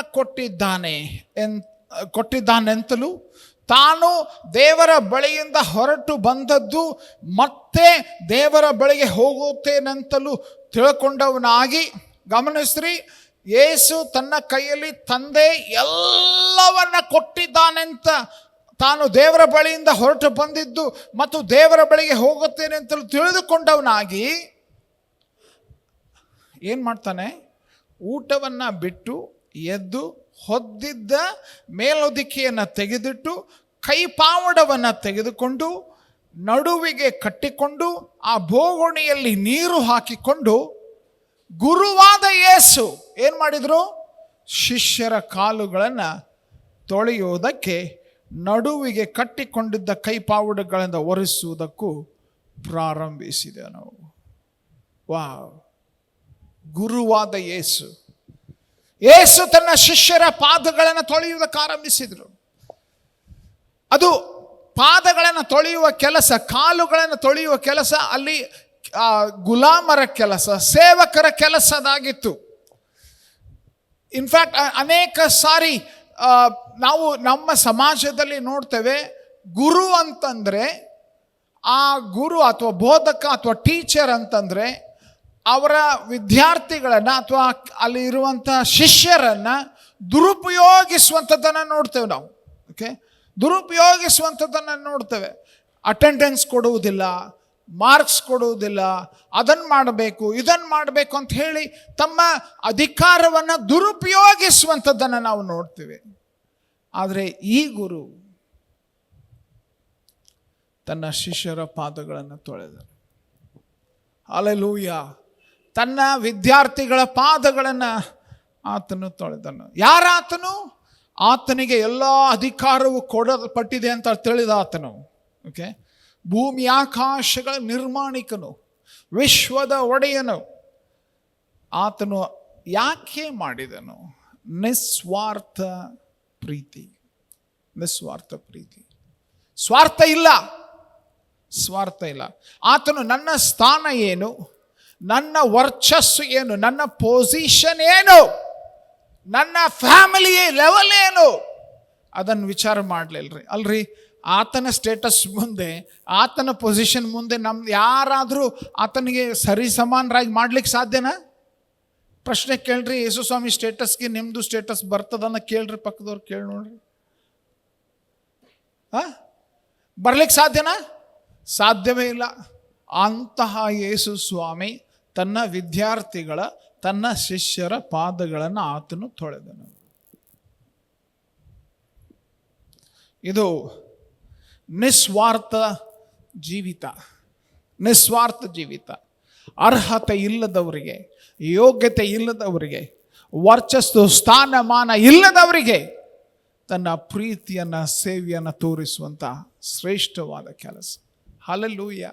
ಕೊಟ್ಟಿದ್ದಾನೆಂತಲೂ, ತಾನು ದೇವರ ಬಳಿಯಿಂದ ಹೊರಟು ಬಂದದ್ದು ಮತ್ತೆ ದೇವರ ಬಳಿಗೆ ಹೋಗುತ್ತೇನೆಂತಲೂ ತಿಳ್ಕೊಂಡವನಾಗಿ, ಗಮನಿಸ್ರಿ, ಯೇಸು ತನ್ನ ಕೈಯಲ್ಲಿ ತಂದೆ ಎಲ್ಲವನ್ನ ಕೊಟ್ಟಿದ್ದಾನೆಂತ ತಾನು ದೇವರ ಬಳಿಯಿಂದ ಹೊರಟು ಬಂದಿದ್ದು ಮತ್ತು ದೇವರ ಬಳಿಗೆ ಹೋಗುತ್ತೇನೆ ಅಂತ ತಿಳಿದುಕೊಂಡವನಾಗಿ ಏನು ಮಾಡ್ತಾನೆ? ಊಟವನ್ನು ಬಿಟ್ಟು ಎದ್ದು ಹೊದ್ದಿದ್ದ ಮೇಲೊದಿಕೆಯನ್ನು ತೆಗೆದಿಟ್ಟು ಕೈಪಾವಡವನ್ನು ತೆಗೆದುಕೊಂಡು ನಡುವಿಗೆ ಕಟ್ಟಿಕೊಂಡು ಆ ಬೋಗುಣಿಯಲ್ಲಿ ನೀರು ಹಾಕಿಕೊಂಡು ಗುರುವಾದ ಯೇಸು ಏನು ಮಾಡಿದರು? ಶಿಷ್ಯರ ಕಾಲುಗಳನ್ನು ತೊಳೆಯುವುದಕ್ಕೆ ನಡುವಿಗೆ ಕಟ್ಟಿಕೊಂಡಿದ್ದ ಕೈಪಾವಡಗಳಿಂದ ಒರೆಸುವುದಕ್ಕೂ ಪ್ರಾರಂಭಿಸಿದನು. ವಾವ್! ಗುರುವಾದ ಯೇಸು ತನ್ನ ಶಿಷ್ಯರ ಪಾದಗಳನ್ನು ತೊಳೆಯುವುದಕ್ಕೆ ಆರಂಭಿಸಿದರು. ಅದು ಪಾದಗಳನ್ನು ತೊಳೆಯುವ ಕೆಲಸ, ಕಾಲುಗಳನ್ನು ತೊಳೆಯುವ ಕೆಲಸ ಅಲ್ಲಿ ಗುಲಾಮರ ಕೆಲಸ, ಸೇವಕರ ಕೆಲಸದಾಗಿತ್ತು. ಇನ್ಫ್ಯಾಕ್ಟ್ ಅನೇಕ ಸಾರಿ ನಾವು ನಮ್ಮ ಸಮಾಜದಲ್ಲಿ ನೋಡ್ತೇವೆ, ಗುರು ಅಂತಂದರೆ ಆ ಗುರು ಅಥವಾ ಬೋಧಕ ಅಥವಾ ಟೀಚರ್ ಅಂತಂದರೆ ಅವರ ವಿದ್ಯಾರ್ಥಿಗಳನ್ನು ಅಥವಾ ಅಲ್ಲಿ ಇರುವಂಥ ಶಿಷ್ಯರನ್ನು ದುರುಪಯೋಗಿಸುವಂಥದ್ದನ್ನು ನೋಡ್ತೇವೆ ನಾವು. ಓಕೆ, ದುರುಪಯೋಗಿಸುವಂಥದ್ದನ್ನು ನೋಡ್ತೇವೆ. ಅಟೆಂಡೆನ್ಸ್ ಕೊಡುವುದಿಲ್ಲ, ಮಾರ್ಕ್ಸ್ ಕೊಡುವುದಿಲ್ಲ, ಅದನ್ನು ಮಾಡಬೇಕು ಇದನ್ನು ಮಾಡಬೇಕು ಅಂತ ಹೇಳಿ ತಮ್ಮ ಅಧಿಕಾರವನ್ನು ದುರುಪಯೋಗಿಸುವಂಥದ್ದನ್ನು ನಾವು ನೋಡ್ತೀವಿ. ಆದರೆ ಈ ಗುರು ತನ್ನ ಶಿಷ್ಯರ ಪಾದಗಳನ್ನು ತೊಳೆದರು. ಹಲ್ಲೆಲೂಯಾ! ತನ್ನ ವಿದ್ಯಾರ್ಥಿಗಳ ಪಾದಗಳನ್ನು ಆತನು ತೊಳೆದನು. ಯಾರಾತನು? ಆತನಿಗೆ ಎಲ್ಲ ಅಧಿಕಾರವು ಕೊಡಲ್ಪಟ್ಟಿದೆ ಅಂತ ತಿಳಿದ ಆತನು. ಓಕೆ, ಭೂಮಿ ಆಕಾಶಗಳ ನಿರ್ಮಾಣಿಕನು, ವಿಶ್ವದ ಒಡೆಯನು. ಆತನು ಯಾಕೆ ಮಾಡಿದನು? ನಿಸ್ವಾರ್ಥ ಪ್ರೀತಿ. ನಿಸ್ವಾರ್ಥ ಪ್ರೀತಿ. ಸ್ವಾರ್ಥ ಇಲ್ಲ. ಆತನು ನನ್ನ ಸ್ಥಾನ ಏನು, ನನ್ನ ವರ್ಚಸ್ಸು ಏನು, ನನ್ನ ಪೊಸಿಷನ್ ಏನು, ನನ್ನ ಫ್ಯಾಮಿಲಿ ಲೆವೆಲ್ ಏನು, ಅದನ್ನು ವಿಚಾರ ಮಾಡಲಿಲ್ಲರಿ. ಅಲ್ರಿ, ಆತನ ಸ್ಟೇಟಸ್ ಮುಂದೆ, ಆತನ ಪೊಸಿಷನ್ ಮುಂದೆ ಯಾರಾದರೂ ಆತನಿಗೆ ಸರಿ ಸಮಾನರಾಗಿ ಮಾಡ್ಲಿಕ್ಕೆ ಸಾಧ್ಯನಾ? ಪ್ರಶ್ನೆ ಕೇಳ್ರಿ. ಯೇಸು ಸ್ವಾಮಿ ಸ್ಟೇಟಸ್ಗೆ ನಿಮ್ಮದು ಸ್ಟೇಟಸ್ ಬರ್ತದನ್ನ ಕೇಳ್ರಿ, ಪಕ್ಕದವ್ರು ಕೇಳಿ ನೋಡ್ರಿ. ಬರ್ಲಿಕ್ಕೆ ಸಾಧ್ಯನಾ? ಸಾಧ್ಯವೇ ಇಲ್ಲ. ಅಂತಹ ಯೇಸು ಸ್ವಾಮಿ ತನ್ನ ವಿದ್ಯಾರ್ಥಿಗಳ, ತನ್ನ ಶಿಷ್ಯರ ಪಾದಗಳನ್ನು ಆತನು ತೊಳೆದನು. ಇದು ನಿಸ್ವಾರ್ಥ ಜೀವಿತ. ನಿಸ್ವಾರ್ಥ ಜೀವಿತ. ಅರ್ಹತೆ ಇಲ್ಲದವರಿಗೆ, ಯೋಗ್ಯತೆ ಇಲ್ಲದವರಿಗೆ, ವರ್ಚಸ್ಸು ಸ್ಥಾನಮಾನ ಇಲ್ಲದವರಿಗೆ ತನ್ನ ಪ್ರೀತಿಯನ್ನು, ಸೇವೆಯನ್ನು ತೋರಿಸುವಂಥ ಶ್ರೇಷ್ಠವಾದ ಕೆಲಸ. ಹಲ್ಲೆಲೂಯಾ!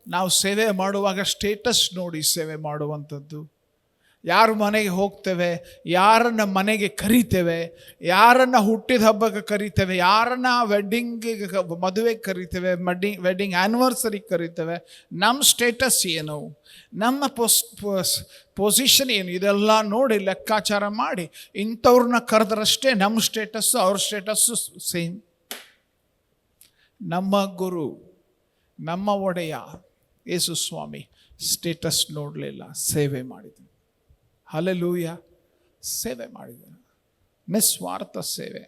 ನಾವು ಸೇವೆ ಮಾಡುವಾಗ ಸ್ಟೇಟಸ್ ನೋಡಿ ಸೇವೆ ಮಾಡುವಂಥದ್ದು. ಯಾರ ಮನೆಗೆ ಹೋಗ್ತೇವೆ, ಯಾರನ್ನ ಮನೆಗೆ ಕರಿತೇವೆ, ಯಾರನ್ನ ಹುಟ್ಟಿದ ಹಬ್ಬಕ್ಕೆ ಕರಿತೇವೆ, ಯಾರನ್ನ ವೆಡ್ಡಿಂಗಿಗೆ, ಮದುವೆಗೆ ಕರಿತೇವೆ, ವೆಡ್ಡಿಂಗ್ ಆ್ಯನಿವರ್ಸರಿಗೆ ಕರಿತೇವೆ, ನಮ್ಮ ಸ್ಟೇಟಸ್ ಏನು, ನಮ್ಮ ಪೊಸಿಷನ್ ಏನು, ಇದೆಲ್ಲ ನೋಡಿ ಲೆಕ್ಕಾಚಾರ ಮಾಡಿ ಇಂಥವ್ರನ್ನ ಕರೆದ್ರಷ್ಟೇ ನಮ್ಮ ಸ್ಟೇಟಸ್ಸು ಅವ್ರ ಸ್ಟೇಟಸ್ಸು ಸೇಮ್. ನಮ್ಮ ಗುರು, ನಮ್ಮ ಒಡೆಯ ಯೇಸು ಸ್ವಾಮಿ ಸ್ಟೇಟಸ್ ನೋಡಲಿಲ್ಲ, ಸೇವೆ ಮಾಡಿದನು. ಹಲ್ಲೆಲೂಯಾ! ಸೇವೆ ಮಾಡಿದನು. ನಿಸ್ವಾರ್ಥ ಸೇವೆ.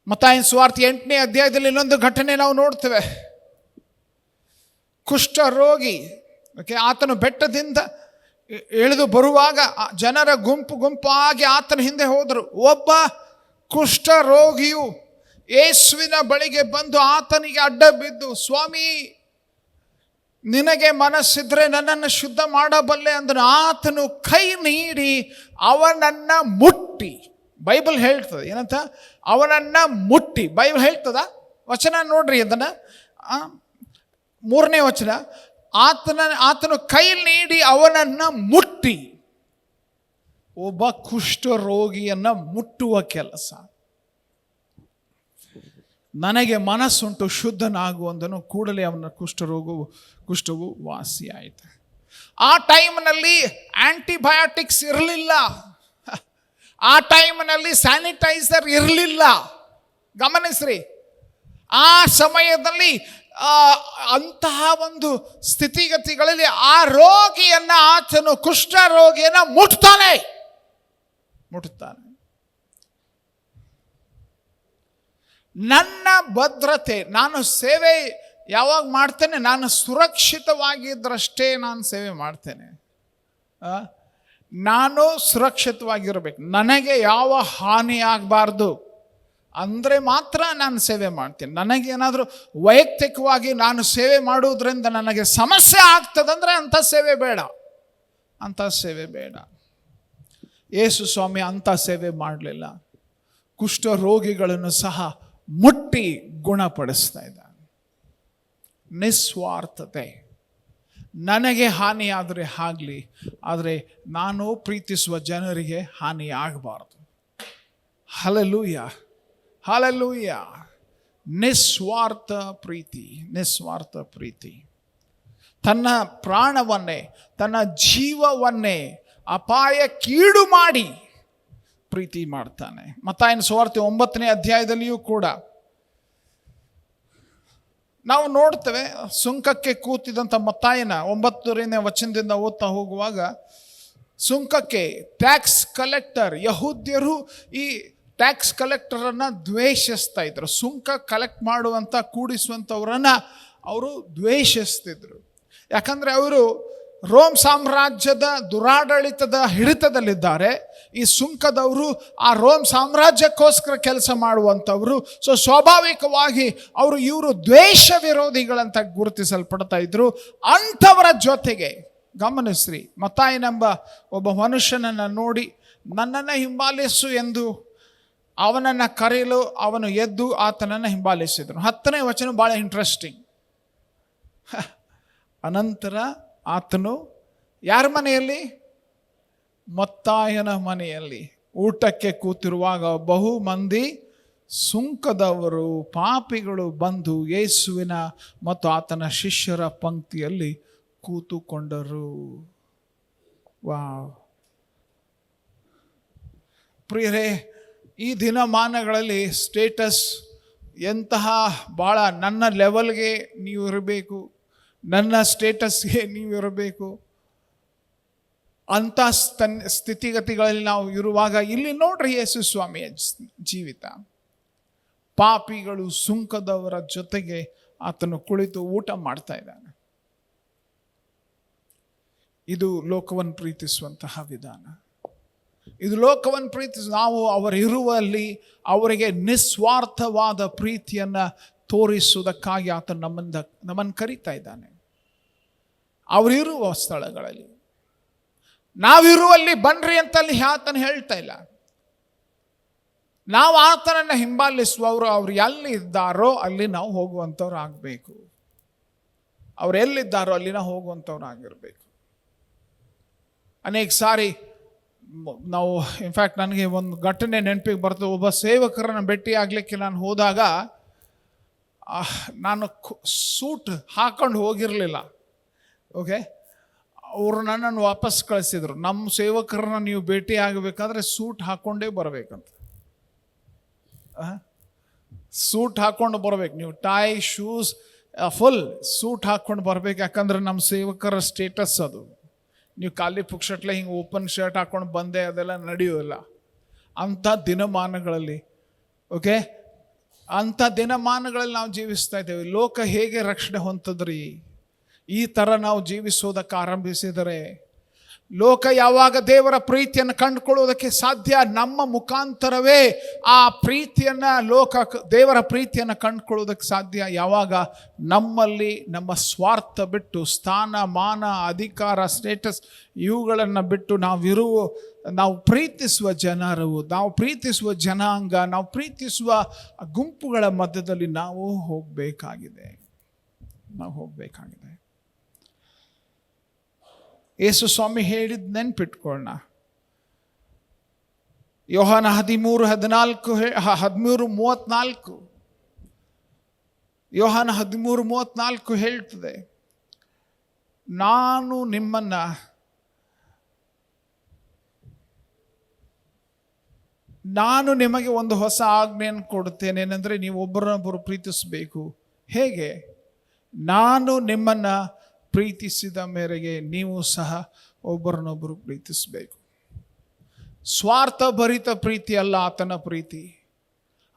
ಮತ್ತಾಯನ ಸುವಾರ್ತೆ 8ನೇ ಅಧ್ಯಾಯದಲ್ಲಿ ಇನ್ನೊಂದು ಘಟನೆ ನಾವು ನೋಡ್ತೇವೆ. ಕುಷ್ಠರೋಗಿ, ಓಕೆ, ಆತನು ಬೆಟ್ಟದಿಂದ ಇಳಿದು ಬರುವಾಗ ಜನರ ಗುಂಪಾಗಿ ಆತನ ಹಿಂದೆ ಹೋದರು. ಒಬ್ಬ ಕುಷ್ಠರೋಗಿಯು ಯೇಸುವಿನ ಬಳಿಗೆ ಬಂದು ಆತನಿಗೆ ಅಡ್ಡ ಬಿದ್ದು, ಸ್ವಾಮಿ, ನಿನಗೆ ಮನಸ್ಸಿದ್ರೆ ನನ್ನನ್ನು ಶುದ್ಧ ಮಾಡಬಲ್ಲೆ ಅಂದನು. ಆತನು ಕೈ ನೀಡಿ ಅವನನ್ನು ಮುಟ್ಟಿ, ಬೈಬಲ್ ಹೇಳ್ತದೆ ಏನಂತ, ಅವನನ್ನು ಮುಟ್ಟಿ. ಬೈಬಲ್ ಹೇಳ್ತದ, ವಚನ ನೋಡ್ರಿ ಅದನ್ನು, 3ನೇ ವಚನ. ಆತನು ಕೈ ನೀಡಿ ಅವನನ್ನು ಮುಟ್ಟಿ. ಒಬ್ಬ ಕುಷ್ಠರೋಗಿಯನ್ನು ಮುಟ್ಟುವ ಕೆಲಸ. ನನಗೆ ಮನಸ್ಸುಂಟು, ಶುದ್ಧನಾಗುವಂದನು. ಕೂಡಲೇ ಅವನ ಕುಷ್ಠವು ವಾಸಿಯಾಯಿತು. ಆ ಟೈಮ್ನಲ್ಲಿ ಆಂಟಿಬಯೋಟಿಕ್ಸ್ ಇರಲಿಲ್ಲ, ಆ ಟೈಮ್ನಲ್ಲಿ ಸ್ಯಾನಿಟೈಸರ್ ಇರಲಿಲ್ಲ. ಗಮನಿಸ್ರಿ, ಆ ಸಮಯದಲ್ಲಿ ಅಂತಹ ಒಂದು ಸ್ಥಿತಿಗತಿಗಳಲ್ಲಿ ಆ ರೋಗಿಯನ್ನು, ಆತನು ಕುಷ್ಠ ರೋಗಿಯನ್ನು ಮುಟ್ತಾನೆ. ನನ್ನ ಭದ್ರತೆ, ನಾನು ಸೇವೆ ಯಾವಾಗ ಮಾಡ್ತೇನೆ, ನಾನು ಸುರಕ್ಷಿತವಾಗಿದ್ದರಷ್ಟೇ ನಾನು ಸೇವೆ ಮಾಡ್ತೇನೆ. ನಾನು ಸುರಕ್ಷಿತವಾಗಿರಬೇಕು, ನನಗೆ ಯಾವ ಹಾನಿ ಆಗಬಾರ್ದು ಅಂದರೆ ಮಾತ್ರ ನಾನು ಸೇವೆ ಮಾಡ್ತೀನಿ. ನನಗೇನಾದರೂ ವೈಯಕ್ತಿಕವಾಗಿ ನಾನು ಸೇವೆ ಮಾಡುವುದರಿಂದ ನನಗೆ ಸಮಸ್ಯೆ ಆಗ್ತದಂದರೆ ಅಂಥ ಸೇವೆ ಬೇಡ, ಅಂಥ ಸೇವೆ ಬೇಡ. ಯೇಸು ಸ್ವಾಮಿ ಅಂಥ ಸೇವೆ ಮಾಡಲಿಲ್ಲ. ಕುಷ್ಠ ರೋಗಿಗಳನ್ನು ಸಹ ಮುಟ್ಟಿ ಗುಣಪಡಿಸ್ತಾ ಇದ್ದಾನೆ. ನಿಸ್ವಾರ್ಥತೆ. ನನಗೆ ಹಾನಿ ಆದರೆ ಆಗಲಿ, ಆದರೆ ನಾನು ಪ್ರೀತಿಸುವ ಜನರಿಗೆ ಹಾನಿ ಆಗಬಾರ್ದು. Hallelujah, hallelujah. ನಿಸ್ವಾರ್ಥ ಪ್ರೀತಿ, ನಿಸ್ವಾರ್ಥ ಪ್ರೀತಿ. ತನ್ನ ಪ್ರಾಣವನ್ನೇ, ತನ್ನ ಜೀವವನ್ನೇ ಅಪಾಯಕ್ಕೀಡು ಮಾಡಿ ಪ್ರೀತಿ ಮಾಡ್ತಾನೆ. ಮತ್ತಾಯನ ಸುವಾರ್ತೆ 9ನೇ ಅಧ್ಯಾಯದಲ್ಲಿಯೂ ಕೂಡ ನಾವು ನೋಡ್ತೇವೆ. ಸುಂಕಕ್ಕೆ ಕೂತಿದಂಥ ಮತ್ತಾಯನ 9ನೇ ವಚನದಿಂದ ಓದ್ತಾ ಹೋಗುವಾಗ, ಸುಂಕಕ್ಕೆ ಟ್ಯಾಕ್ಸ್ ಕಲೆಕ್ಟರ್, ಯಹೂದ್ಯರು ಈ ಟ್ಯಾಕ್ಸ್ ಕಲೆಕ್ಟರನ್ನು ದ್ವೇಷಿಸ್ತಾ ಇದ್ರು. ಸುಂಕ ಕಲೆಕ್ಟ್ ಮಾಡುವಂಥ, ಕೂಡಿಸುವಂಥವ್ರನ್ನ ಅವರು ದ್ವೇಷಿಸ್ತಿದ್ರು. ಯಾಕಂದರೆ ಅವರು ರೋಮ್ ಸಾಮ್ರಾಜ್ಯದ ದುರಾಡಳಿತದ ಹಿಡಿತದಲ್ಲಿದ್ದಾರೆ. ಈ ಸುಂಕದವರು ಆ ರೋಮ್ ಸಾಮ್ರಾಜ್ಯಕ್ಕೋಸ್ಕರ ಕೆಲಸ ಮಾಡುವಂಥವರು. ಸೊ ಸ್ವಾಭಾವಿಕವಾಗಿ ಇವರು ದ್ವೇಷ ವಿರೋಧಿಗಳಂತ ಗುರುತಿಸಲ್ಪಡ್ತಾ ಇದ್ರು. ಅಂಥವರ ಜೊತೆಗೆ ಗಮನಿಸ್ರಿ, ಮತ್ತಾಯನೆಂಬ ಒಬ್ಬ ಮನುಷ್ಯನನ್ನು ನೋಡಿ ನನ್ನನ್ನು ಹಿಂಬಾಲಿಸು ಎಂದು ಅವನನ್ನು ಕರೆಯಲು ಅವನು ಎದ್ದು ಆತನನ್ನು ಹಿಂಬಾಲಿಸಿದನು. 10ನೇ ವಚನ ಭಾಳ ಇಂಟ್ರೆಸ್ಟಿಂಗ್. ಅನಂತರ ಆತನು ಯಾರ ಮನೆಯಲ್ಲಿ? ಮತ್ತಾಯನ ಮನೆಯಲ್ಲಿ ಊಟಕ್ಕೆ ಕೂತಿರುವಾಗ ಬಹು ಮಂದಿ ಸುಂಕದವರು, ಪಾಪಿಗಳು ಬಂದು ಯೇಸುವಿನ ಮತ್ತು ಆತನ ಶಿಷ್ಯರ ಪಂಕ್ತಿಯಲ್ಲಿ ಕೂತುಕೊಂಡರು. ವಾವ್ ಪ್ರಿಯರೇ, ಈ ದಿನಮಾನಗಳಲ್ಲಿ ಸ್ಟೇಟಸ್ ಎಂತಹ ಭಾಳ, ನನ್ನ ಲೆವೆಲ್ಗೆ ನೀವು ಇರಬೇಕು, ನನ್ನ ಸ್ಟೇಟಸ್ಗೆ ನೀವು ಇರಬೇಕು ಅಂಥ ಸ್ಥಿತಿಗತಿಗಳಲ್ಲಿ ನಾವು ಇರುವಾಗ, ಇಲ್ಲಿ ನೋಡ್ರಿ ಯೇಸು ಸ್ವಾಮಿಯ ಜೀವಿತ. ಪಾಪಿಗಳು, ಸುಂಕದವರ ಜೊತೆಗೆ ಆತನು ಕುಳಿತು ಊಟ ಮಾಡ್ತಾ ಇದ್ದಾನೆ. ಇದು ಲೋಕವನ್ನು ಪ್ರೀತಿಸುವಂತಹ ವಿಧಾನ. ಇದು ಲೋಕವನ್ನು ನಾವು ಅವರಿರುವಲ್ಲಿ ಅವರಿಗೆ ನಿಸ್ವಾರ್ಥವಾದ ಪ್ರೀತಿಯನ್ನು ತೋರಿಸುವುದಕ್ಕಾಗಿ ಆತ ನಮ್ಮನ್ನು ಕರೀತಾ ಇದ್ದಾನೆ. ಅವರಿರುವ ಸ್ಥಳಗಳಲ್ಲಿ ನಾವಿರುವಲ್ಲಿ ಬನ್ರಿ ಅಂತಲ್ಲಿ ಆತನ ಹೇಳ್ತಾ ಇಲ್ಲ. ನಾವು ಆತನನ್ನು ಹಿಂಬಾಲಿಸುವವರು ಅವರು ಎಲ್ಲಿ ಇದ್ದಾರೋ ಅಲ್ಲಿ ನಾವು ಹೋಗುವಂಥವ್ರು ಆಗಬೇಕು. ಅವ್ರು ಎಲ್ಲಿದ್ದಾರೋ ಅಲ್ಲಿ ನಾವು ಹೋಗುವಂಥವ್ರು ಆಗಿರಬೇಕು. ಅನೇಕ ಸಾರಿ ನಾವು, ಇನ್ಫ್ಯಾಕ್ಟ್ ನನಗೆ ಒಂದು ಘಟನೆ ನೆನಪಿಗೆ ಬರ್ತದೆ. ಒಬ್ಬ ಸೇವಕರನ್ನು ಭೇಟಿ ಆಗಲಿಕ್ಕೆ ನಾನು ಹೋದಾಗ, ನಾನು ಸೂಟ್ ಹಾಕೊಂಡು ಹೋಗಿರಲಿಲ್ಲ. ಓಕೆ, ಅವರು ನನ್ನನ್ನು ವಾಪಸ್ ಕಳಿಸಿದರು. ನಮ್ಮ ಸೇವಕರನ್ನ ನೀವು ಭೇಟಿ ಆಗಬೇಕಾದ್ರೆ ಸೂಟ್ ಹಾಕ್ಕೊಂಡೇ ಬರಬೇಕಂತ. ಸೂಟ್ ಹಾಕ್ಕೊಂಡು ಬರ್ಬೇಕು ನೀವು, ಟೈ, ಶೂಸ್, ಫುಲ್ ಸೂಟ್ ಹಾಕ್ಕೊಂಡು ಬರ್ಬೇಕು. ಯಾಕಂದ್ರೆ ನಮ್ಮ ಸೇವಕರ ಸ್ಟೇಟಸ್ ಅದು. ನೀವು ಖಾಲಿ ಪುಕ್ಷಟ್ಲೆ ಹಿಂಗೆ ಓಪನ್ ಶರ್ಟ್ ಹಾಕ್ಕೊಂಡು ಬಂದೆ ಅದೆಲ್ಲ ನಡೆಯೋಲ್ಲ ಅಂಥ ದಿನಮಾನಗಳಲ್ಲಿ. ಓಕೆ, ಅಂಥ ದಿನಮಾನಗಳಲ್ಲಿ ನಾವು ಜೀವಿಸ್ತಾ ಇದ್ದೇವೆ. ಲೋಕ ಹೇಗೆ ರಕ್ಷಣೆ ಹೊಂದದ್ರಿ? ಈ ಥರ ನಾವು ಜೀವಿಸೋದಕ್ಕೆ ಆರಂಭಿಸಿದರೆ ಲೋಕ ಯಾವಾಗ ದೇವರ ಪ್ರೀತಿಯನ್ನು ಕಂಡುಕೊಳ್ಳುವುದಕ್ಕೆ ಸಾಧ್ಯ? ನಮ್ಮ ಮುಖಾಂತರವೇ ಆ ಪ್ರೀತಿಯನ್ನು, ದೇವರ ಪ್ರೀತಿಯನ್ನು ಕಂಡುಕೊಳ್ಳುವುದಕ್ಕೆ ಸಾಧ್ಯ ಯಾವಾಗ ನಮ್ಮಲ್ಲಿ ನಮ್ಮ ಸ್ವಾರ್ಥ ಬಿಟ್ಟು, ಸ್ಥಾನ, ಮಾನ, ಅಧಿಕಾರ, ಸ್ಟೇಟಸ್ ಇವುಗಳನ್ನು ಬಿಟ್ಟು ನಾವು ಪ್ರೀತಿಸುವ ಜನರು, ನಾವು ಪ್ರೀತಿಸುವ ಜನಾಂಗ, ನಾವು ಪ್ರೀತಿಸುವ ಗುಂಪುಗಳ ಮಧ್ಯದಲ್ಲಿ ನಾವು ಹೋಗಬೇಕಾಗಿದೆ. ಯೇಸು ಸ್ವಾಮಿ ಹೇಳಿದ ನೆನ್ಪಿಟ್ಕೊಳ್ಳೋಣ. ಯೋಹಾನ 13:34 ಯೋಹಾನ 13:34 ಹೇಳ್ತದೆ, ನಾನು ನಿಮಗೆ ಒಂದು ಹೊಸ ಆಜ್ಞೆಯನ್ನು ಕೊಡುತ್ತೇನೆ, ಏನಂದರೆ ನೀವು ಒಬ್ಬರನ್ನೊಬ್ಬರು ಪ್ರೀತಿಸಬೇಕು. ಹೇಗೆ? ನಾನು ನಿಮ್ಮನ್ನು ಪ್ರೀತಿಸಿದ ಮೇರೆಗೆ ನೀವು ಸಹ ಒಬ್ಬರನ್ನೊಬ್ಬರು ಪ್ರೀತಿಸಬೇಕು. ಸ್ವಾರ್ಥ ಭರಿತ ಪ್ರೀತಿ ಅಲ್ಲ ಆತನ ಪ್ರೀತಿ.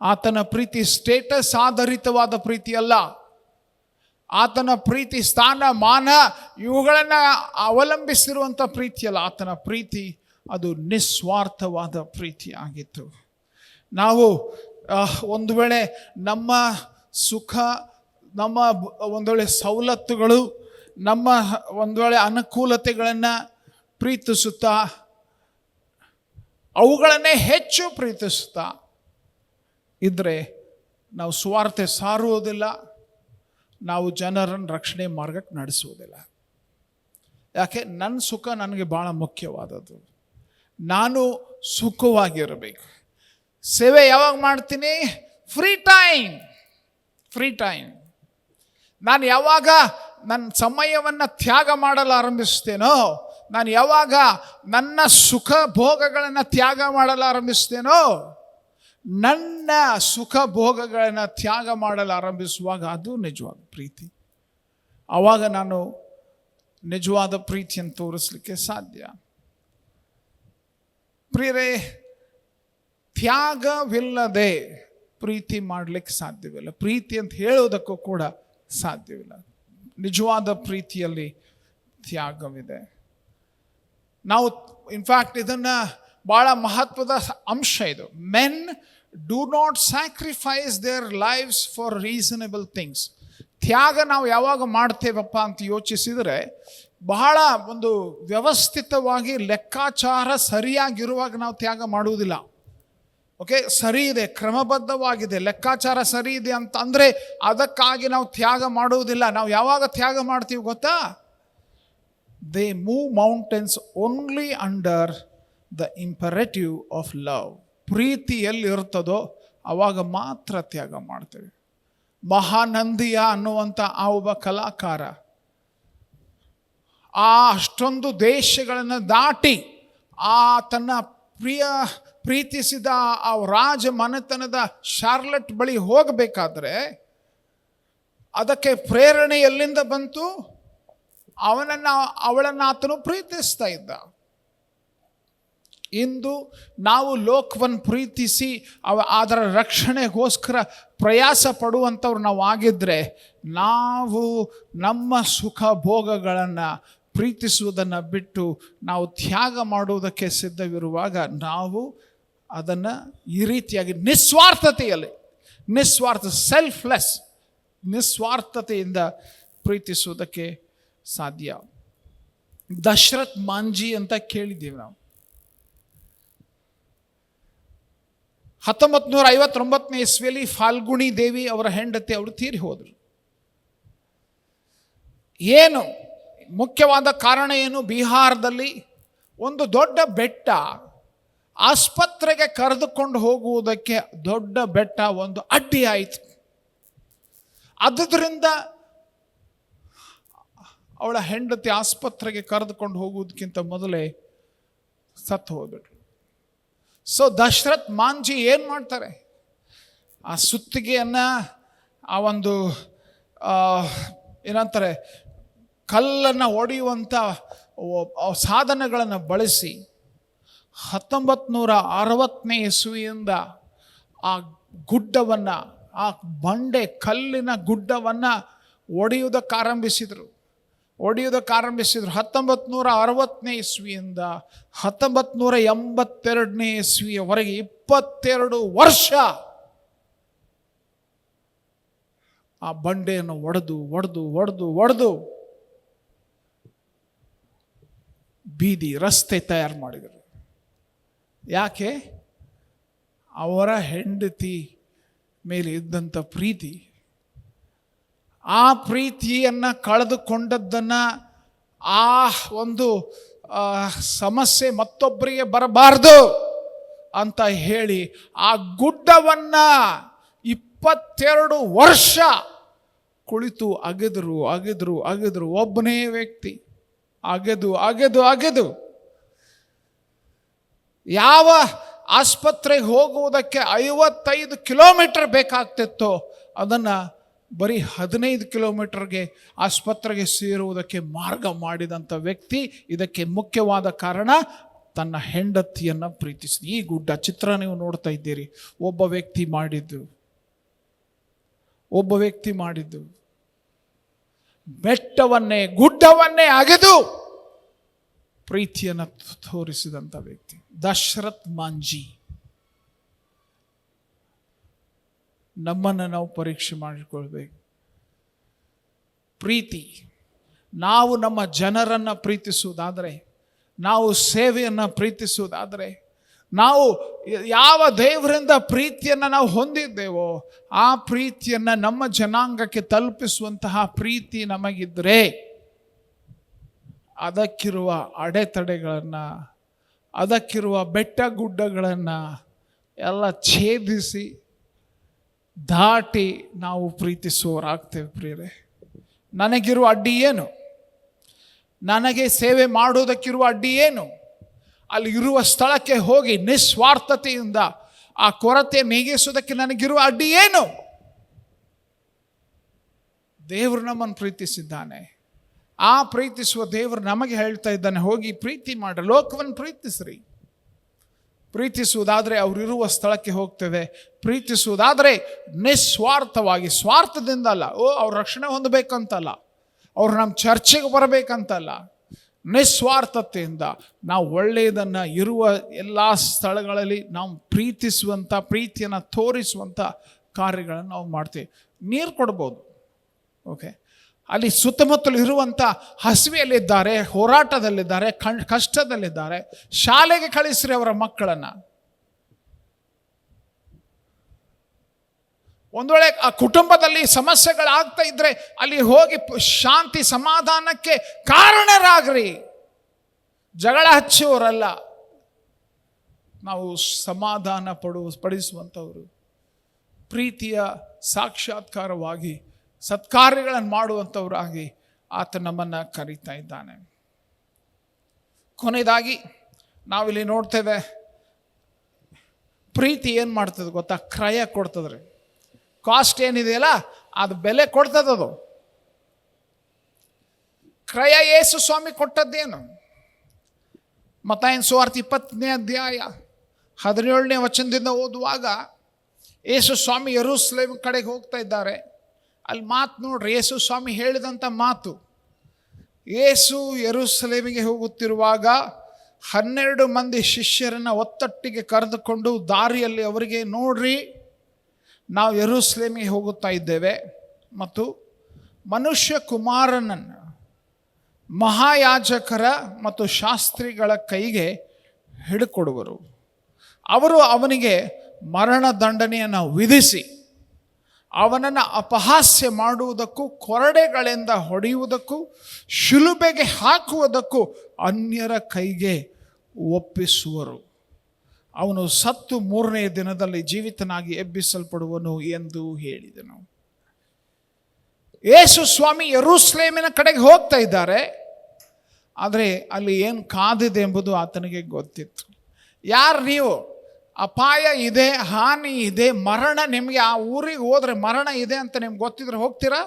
ಆತನ ಪ್ರೀತಿ ಸ್ಟೇಟಸ್ ಆಧಾರಿತವಾದ ಪ್ರೀತಿ ಅಲ್ಲ. ಆತನ ಪ್ರೀತಿ ಸ್ಥಾನ ಮಾನ ಇವುಗಳನ್ನು ಅವಲಂಬಿಸಿರುವಂಥ ಪ್ರೀತಿ ಅಲ್ಲ. ಆತನ ಪ್ರೀತಿ ಅದು ನಿಸ್ವಾರ್ಥವಾದ ಪ್ರೀತಿ ಆಗಿತ್ತು. ನಾವು ಒಂದು ವೇಳೆ ನಮ್ಮ ಸುಖ, ನಮ್ಮ ಒಂದು ವೇಳೆ ಸವಲತ್ತುಗಳು, ನಮ್ಮ ಒಂದು ವೇಳೆ ಅನುಕೂಲತೆಗಳನ್ನು ಪ್ರೀತಿಸುತ್ತಾ ಅವುಗಳನ್ನೇ ಹೆಚ್ಚು ಪ್ರೀತಿಸುತ್ತಾ ಇದ್ದರೆ ನಾವು ಸ್ವಾರ್ಥ ಸಾರುವುದಿಲ್ಲ, ನಾವು ಜನರನ್ನು ರಕ್ಷಣೆ ಮಾರ್ಗಕ್ಕೆ ನಡೆಸುವುದಿಲ್ಲ. ಯಾಕೆ? ನನ್ನ ಸುಖ ನನಗೆ ಭಾಳ ಮುಖ್ಯವಾದದ್ದು. ನಾನು ಸುಖವಾಗಿರಬೇಕು. ಸೇವೆ ಯಾವಾಗ ಮಾಡ್ತೀನಿ? Free time. ನಾನು ಯಾವಾಗ ನನ್ನ ಸಮಯವನ್ನು ತ್ಯಾಗ ಮಾಡಲು ಆರಂಭಿಸ್ತೇನೋ, ನಾನು ಯಾವಾಗ ನನ್ನ ಸುಖ ಭೋಗಗಳನ್ನು ತ್ಯಾಗ ಮಾಡಲು ಆರಂಭಿಸ್ತೇನೋ, ನನ್ನ ಸುಖ ಭೋಗಗಳನ್ನು ತ್ಯಾಗ ಮಾಡಲು ಆರಂಭಿಸುವಾಗ ಅದು ನಿಜವಾದ ಪ್ರೀತಿ. ಆವಾಗ ನಾನು ನಿಜವಾದ ಪ್ರೀತಿಯನ್ನು ತೋರಿಸಲಿಕ್ಕೆ ಸಾಧ್ಯ. ಪ್ರಿಯರೇ, ತ್ಯಾಗವಿಲ್ಲದೆ ಪ್ರೀತಿ ಮಾಡಲಿಕ್ಕೆ ಸಾಧ್ಯವಿಲ್ಲ. ಪ್ರೀತಿ ಅಂತ ಹೇಳೋದಕ್ಕೂ ಕೂಡ ಸಾಧ್ಯವಿಲ್ಲ. ನಿಜವಾದ ಪ್ರೀತಿಯಲ್ಲಿ ತ್ಯಾಗವಿದೆ. ನಾವು ಇನ್ಫ್ಯಾಕ್ಟ್ ಇದನ್ನು ಭಾಳ ಮಹತ್ವದ ಅಂಶ ಇದು. Men do not sacrifice their lives for reasonable things. ತ್ಯಾಗ ನಾವು ಯಾವಾಗ ಮಾಡ್ತೇವಪ್ಪ ಅಂತ ಯೋಚಿಸಿದರೆ, ಬಹಳ ಒಂದು ವ್ಯವಸ್ಥಿತವಾಗಿ ಲೆಕ್ಕಾಚಾರ ಸರಿಯಾಗಿರುವಾಗ ನಾವು ತ್ಯಾಗ ಮಾಡುವುದಿಲ್ಲ. ಓಕೆ, ಸರಿ ಇದೆ, ಕ್ರಮಬದ್ಧವಾಗಿದೆ, ಲೆಕ್ಕಾಚಾರ ಸರಿ ಇದೆ ಅಂತ ಅಂದರೆ ಅದಕ್ಕಾಗಿ ನಾವು ತ್ಯಾಗ ಮಾಡುವುದಿಲ್ಲ. ನಾವು ಯಾವಾಗ ತ್ಯಾಗ ಮಾಡ್ತೀವಿ ಗೊತ್ತಾ? They move mountains only under the imperative of love. ಪ್ರೀತಿ ಎಲ್ಲಿ ಇರ್ತದೋ ಆವಾಗ ಮಾತ್ರ ತ್ಯಾಗ ಮಾಡ್ತೇವೆ. ಮಹಾನಂದಿಯ ಅನ್ನುವಂಥ ಆ ಒಬ್ಬ ಕಲಾಕಾರ ಅಷ್ಟೊಂದು ದೇಶಗಳನ್ನು ದಾಟಿ ತನ್ನ ಪ್ರೀತಿಸಿದ ಆ ರಾಜ ಮನೆತನದ ಶಾರ್ಲೆಟ್ ಬಳಿ ಹೋಗಬೇಕಾದ್ರೆ ಅದಕ್ಕೆ ಪ್ರೇರಣೆ ಎಲ್ಲಿಂದ ಬಂತು? ಅವಳನ್ನು ಆತನು ಪ್ರೀತಿಸ್ತಾ ಇದ್ದ. ಇಂದು ನಾವು ಲೋಕವನ್ನು ಪ್ರೀತಿಸಿ ಅದರ ರಕ್ಷಣೆಗೋಸ್ಕರ ಪ್ರಯಾಸ ಪಡುವಂಥವ್ರು ನಾವು ಆಗಿದ್ದರೆ, ನಾವು ನಮ್ಮ ಸುಖ ಭೋಗಗಳನ್ನು ಪ್ರೀತಿಸುವುದನ್ನು ಬಿಟ್ಟು ನಾವು ತ್ಯಾಗ ಮಾಡುವುದಕ್ಕೆ ಸಿದ್ಧವಿರುವಾಗ ನಾವು ಅದನ್ನು ಈ ರೀತಿಯಾಗಿ ನಿಸ್ವಾರ್ಥತೆಯಿಂದ ಪ್ರೀತಿಸುವುದಕ್ಕೆ ಸಾಧ್ಯ. ದಶರಥ್ ಮಾಂಜಿ ಅಂತ ಕೇಳಿದ್ದೀವಿ ನಾವು. 1959 ಇಸ್ವಿಯಲ್ಲಿ ಫಾಲ್ಗುಣಿ ದೇವಿ ಅವರ ಹೆಂಡತಿ ಅವರು ತೀರಿ ಹೋದರು. ಏನು ಮುಖ್ಯವಾದ ಕಾರಣ ಏನು? ಬಿಹಾರದಲ್ಲಿ ಒಂದು ದೊಡ್ಡ ಬೆಟ್ಟ, ಆಸ್ಪತ್ರೆಗೆ ಕರೆದುಕೊಂಡು ಹೋಗುವುದಕ್ಕೆ ದೊಡ್ಡ ಬೆಟ್ಟ ಒಂದು ಅಡ್ಡಿ ಆಯಿತು. ಆದ್ದರಿಂದ ಅವಳ ಹೆಂಡತಿ ಆಸ್ಪತ್ರೆಗೆ ಕರೆದುಕೊಂಡು ಹೋಗುವುದಕ್ಕಿಂತ ಮೊದಲೇ ಸತ್ತು ಹೋಗ್ಬಿಟ್ರು. ಸೊ ದಶರಥ್ ಮಾಂಜಿ ಏನು ಮಾಡ್ತಾರೆ? ಆ ಸುತ್ತಿಗೆಯನ್ನು ಆ ಒಂದು ಏನಂತಾರೆ ಕಲ್ಲನ್ನು ಒಡೆಯುವಂಥ ಸಾಧನಗಳನ್ನು ಬಳಸಿ 1960ನೇ ಇಸ್ವಿಯಿಂದ ಆ ಗುಡ್ಡವನ್ನು, ಆ ಬಂಡೆ ಕಲ್ಲಿನ ಗುಡ್ಡವನ್ನು ಒಡೆಯುವುದಕ್ಕೆ ಆರಂಭಿಸಿದರು. 1960ನೇ ಇಸ್ವಿಯಿಂದ 1982ನೇ ಇಸ್ವಿಯವರೆಗೆ 22 ವರ್ಷ ಆ ಬಂಡೆಯನ್ನು ಒಡೆದು ಬೀದಿ ರಸ್ತೆ ತಯಾರು ಮಾಡಿದರು. ಯಾಕೆ? ಅವರ ಹೆಂಡತಿ ಮೇಲೆ ಇದ್ದಂಥ ಪ್ರೀತಿ, ಆ ಪ್ರೀತಿಯನ್ನು ಕಳೆದುಕೊಂಡದ್ದನ್ನು, ಆ ಒಂದು ಸಮಸ್ಯೆ ಮತ್ತೊಬ್ಬರಿಗೆ ಬರಬಾರ್ದು ಅಂತ ಹೇಳಿ ಆ ಗುಡ್ಡವನ್ನು 22 ವರ್ಷ ಕುಳಿತು ಅಗೆದ್ರು. ಒಬ್ಬನೇ ವ್ಯಕ್ತಿ ಅಗೆದು ಯಾವ ಆಸ್ಪತ್ರೆಗೆ ಹೋಗುವುದಕ್ಕೆ 55 ಕಿಲೋಮೀಟರ್ ಬೇಕಾಗ್ತಿತ್ತೋ ಅದನ್ನು ಬರೀ 15 ಕಿಲೋಮೀಟರ್ಗೆ ಆಸ್ಪತ್ರೆಗೆ ಸೇರುವುದಕ್ಕೆ ಮಾರ್ಗ ಮಾಡಿದಂಥ ವ್ಯಕ್ತಿ. ಇದಕ್ಕೆ ಮುಖ್ಯವಾದ ಕಾರಣ ತನ್ನ ಹೆಂಡತಿಯನ್ನು ಪ್ರೀತಿಸಿದ. ಈ ಗುಡ್ಡ ಚಿತ್ರ ನೀವು ನೋಡ್ತಾ ಇದ್ದೀರಿ. ಒಬ್ಬ ವ್ಯಕ್ತಿ ಮಾಡಿದ್ದು ಬೆಟ್ಟವನ್ನೇ ಗುಡ್ಡವನ್ನೇ ಅಗೆದು ಪ್ರೀತಿಯನ್ನು ತೋರಿಸಿದಂಥ ವ್ಯಕ್ತಿ ದಶರಥ್ ಮಾಂಜಿ. ನಮ್ಮನ್ನು ನಾವು ಪರೀಕ್ಷೆ ಮಾಡಿಕೊಳ್ಬೇಕು. ಪ್ರೀತಿ, ನಾವು ನಮ್ಮ ಜನರನ್ನು ಪ್ರೀತಿಸುವುದಾದರೆ, ನಾವು ಸೇವೆಯನ್ನು ಪ್ರೀತಿಸುವುದಾದರೆ, ನಾವು ಯಾವ ದೇವರಿಂದ ಪ್ರೀತಿಯನ್ನು ನಾವು ಹೊಂದಿದ್ದೇವೋ ಆ ಪ್ರೀತಿಯನ್ನು ನಮ್ಮ ಜನಾಂಗಕ್ಕೆ ತಲುಪಿಸುವಂತಹ ಪ್ರೀತಿ ನಮಗಿದ್ರೆ ಅದಕ್ಕಿರುವ ಅಡೆತಡೆಗಳನ್ನು, ಅದಕ್ಕಿರುವ ಬೆಟ್ಟ ಗುಡ್ಡಗಳನ್ನು ಎಲ್ಲ ಛೇದಿಸಿ ದಾಟಿ ನಾವು ಪ್ರೀತಿಸುವವರಾಗ್ತೇವೆ. ಪ್ರಿಯರೇ, ನನಗಿರುವ ಅಡ್ಡಿ ಏನು? ನನಗೆ ಸೇವೆ ಮಾಡುವುದಕ್ಕಿರುವ ಅಡ್ಡಿ ಏನು? ಅಲ್ಲಿ ಇರುವ ಸ್ಥಳಕ್ಕೆ ಹೋಗಿ ನಿಸ್ವಾರ್ಥತೆಯಿಂದ ಆ ಕೊರತೆ ನೀಗಿಸುವುದಕ್ಕೆ ನನಗಿರುವ ಅಡ್ಡಿ ಏನು? ದೇವರು ನಮ್ಮನ್ನು ಪ್ರೀತಿಸಿದ್ದಾನೆ. ಆ ಪ್ರೀತಿಸುವ ದೇವರು ನಮಗೆ ಹೇಳ್ತಾ ಇದ್ದಾನೆ, ಹೋಗಿ ಪ್ರೀತಿ ಮಾಡಿ, ಲೋಕವನ್ನು ಪ್ರೀತಿಸ್ರಿ. ಪ್ರೀತಿಸುವುದಾದರೆ ಅವರಿರುವ ಸ್ಥಳಕ್ಕೆ ಹೋಗ್ತೇವೆ. ಪ್ರೀತಿಸುವುದಾದರೆ ನಿಸ್ವಾರ್ಥವಾಗಿ, ಸ್ವಾರ್ಥದಿಂದ ಅಲ್ಲ. ಅವ್ರ ರಕ್ಷಣೆ ಹೊಂದಬೇಕಂತಲ್ಲ, ಅವ್ರು ನಮ್ಮ ಚರ್ಚೆಗೆ ಬರಬೇಕಂತಲ್ಲ, ನಿಸ್ವಾರ್ಥತೆಯಿಂದ ನಾವು ಒಳ್ಳೆಯದನ್ನು ಇರುವ ಎಲ್ಲ ಸ್ಥಳಗಳಲ್ಲಿ ನಾವು ಪ್ರೀತಿಸುವಂಥ, ಪ್ರೀತಿಯನ್ನು ತೋರಿಸುವಂಥ ಕಾರ್ಯಗಳನ್ನು ನಾವು ಮಾಡ್ತೀವಿ. ನೀರು ಕೊಡ್ಬೋದು, ಓಕೆ. ಅಲ್ಲಿ ಸುತ್ತಮುತ್ತಲು ಇರುವಂಥ ಹಸಿವೆಯಲ್ಲಿದ್ದಾರೆ, ಹೋರಾಟದಲ್ಲಿದ್ದಾರೆ, ಕಷ್ಟದಲ್ಲಿದ್ದಾರೆ, ಶಾಲೆಗೆ ಕಳಿಸ್ರಿ ಅವರ ಮಕ್ಕಳನ್ನು. ಒಂದು ವೇಳೆ ಆ ಕುಟುಂಬದಲ್ಲಿ ಸಮಸ್ಯೆಗಳಾಗ್ತಾ ಇದ್ರೆ ಅಲ್ಲಿ ಹೋಗಿ ಶಾಂತಿ ಸಮಾಧಾನಕ್ಕೆ ಕಾರಣರಾಗ್ರಿ. ಜಗಳ ಹಚ್ಚುವವರಲ್ಲ, ನಾವು ಸಮಾಧಾನ ಪಡಿಸುವಂಥವರು, ಪ್ರೀತಿಯ ಸಾಕ್ಷಾತ್ಕಾರವಾಗಿ ಸತ್ಕಾರ್ಯಗಳನ್ನು ಮಾಡುವಂಥವರಾಗಿ ಆತ ನಮ್ಮನ್ನು ಕರೀತಾ ಇದ್ದಾನೆ. ಕೊನೆಯದಾಗಿ ನಾವಿಲ್ಲಿ ನೋಡ್ತೇವೆ, ಪ್ರೀತಿ ಏನು ಮಾಡ್ತದೆ ಗೊತ್ತಾ? ಕ್ರಯ ಕೊಡ್ತದ್ರಿ. ಕಾಸ್ಟ್ ಏನಿದೆಯಲ್ಲ ಅದು ಬೆಲೆ ಕೊಡ್ತದದು. ಕ್ರಯ ಯೇಸು ಸ್ವಾಮಿ ಕೊಟ್ಟದ್ದೇನು? ಮತ್ತಾಯನ ಸುವಾರ್ತೆ 20ನೇ ಅಧ್ಯಾಯ 17ನೇ ವಚನದಿಂದ ಓದುವಾಗ ಯೇಸು ಸ್ವಾಮಿ ಯೆರೂಸಲೇಮ್ ಕಡೆಗೆ ಹೋಗ್ತಾ ಇದ್ದಾರೆ. ಅಲ್ಲಿ ಮಾತು ನೋಡ್ರಿ, ಯೇಸು ಸ್ವಾಮಿ ಹೇಳಿದಂಥ ಮಾತು. ಯೇಸು ಯೆರೂಸಲೇಮಿಗೆ ಹೋಗುತ್ತಿರುವಾಗ 12 ಮಂದಿ ಶಿಷ್ಯರನ್ನು ಒತ್ತೊಟ್ಟಿಗೆ ಕರೆದುಕೊಂಡು ದಾರಿಯಲ್ಲಿ ಅವರಿಗೆ, ನೋಡ್ರಿ, ನಾವು ಯೆರೂಸಲೇಮಿಗೆ ಹೋಗುತ್ತಾ ಇದ್ದೇವೆ ಮತ್ತು ಮನುಷ್ಯ ಕುಮಾರನನ್ನು ಮಹಾಯಾಜಕರ ಮತ್ತು ಶಾಸ್ತ್ರಿಗಳ ಕೈಗೆ ಹಿಡಿಕೊಡುವರು. ಅವರು ಅವನಿಗೆ ಮರಣ ದಂಡನೆಯನ್ನು ವಿಧಿಸಿ ಅವನನ್ನು ಅಪಹಾಸ್ಯ ಮಾಡುವುದಕ್ಕೂ, ಕೊರಡೆಗಳಿಂದ ಹೊಡೆಯುವುದಕ್ಕೂ, ಶಿಲುಬೆಗೆ ಹಾಕುವುದಕ್ಕೂ ಅನ್ಯರ ಕೈಗೆ ಒಪ್ಪಿಸುವರು. ಅವನು ಸತ್ತು 3ನೇ ದಿನದಲ್ಲಿ ಜೀವಿತನಾಗಿ ಎಬ್ಬಿಸಲ್ಪಡುವನು ಎಂದು ಹೇಳಿದನು. ಯೇಸು ಸ್ವಾಮಿ ಯೆರೂಸಲೇಮಿನ ಕಡೆಗೆ ಹೋಗ್ತಾ ಇದ್ದಾರೆ. ಆದರೆ ಅಲ್ಲಿ ಏನು ಕಾದಿದೆ ಎಂಬುದು ಆತನಿಗೆ ಗೊತ್ತಿತ್ತು. ಯಾರು ನೀವು? ಅಪಾಯ ಇದೆ, ಹಾನಿ ಇದೆ, ಮರಣ. ನಿಮಗೆ ಆ ಊರಿಗೆ ಹೋದ್ರೆ ಮರಣ ಇದೆ ಅಂತ ನಿಮ್ಗೆ ಗೊತ್ತಿದ್ರೆ ಹೋಗ್ತೀರಾ?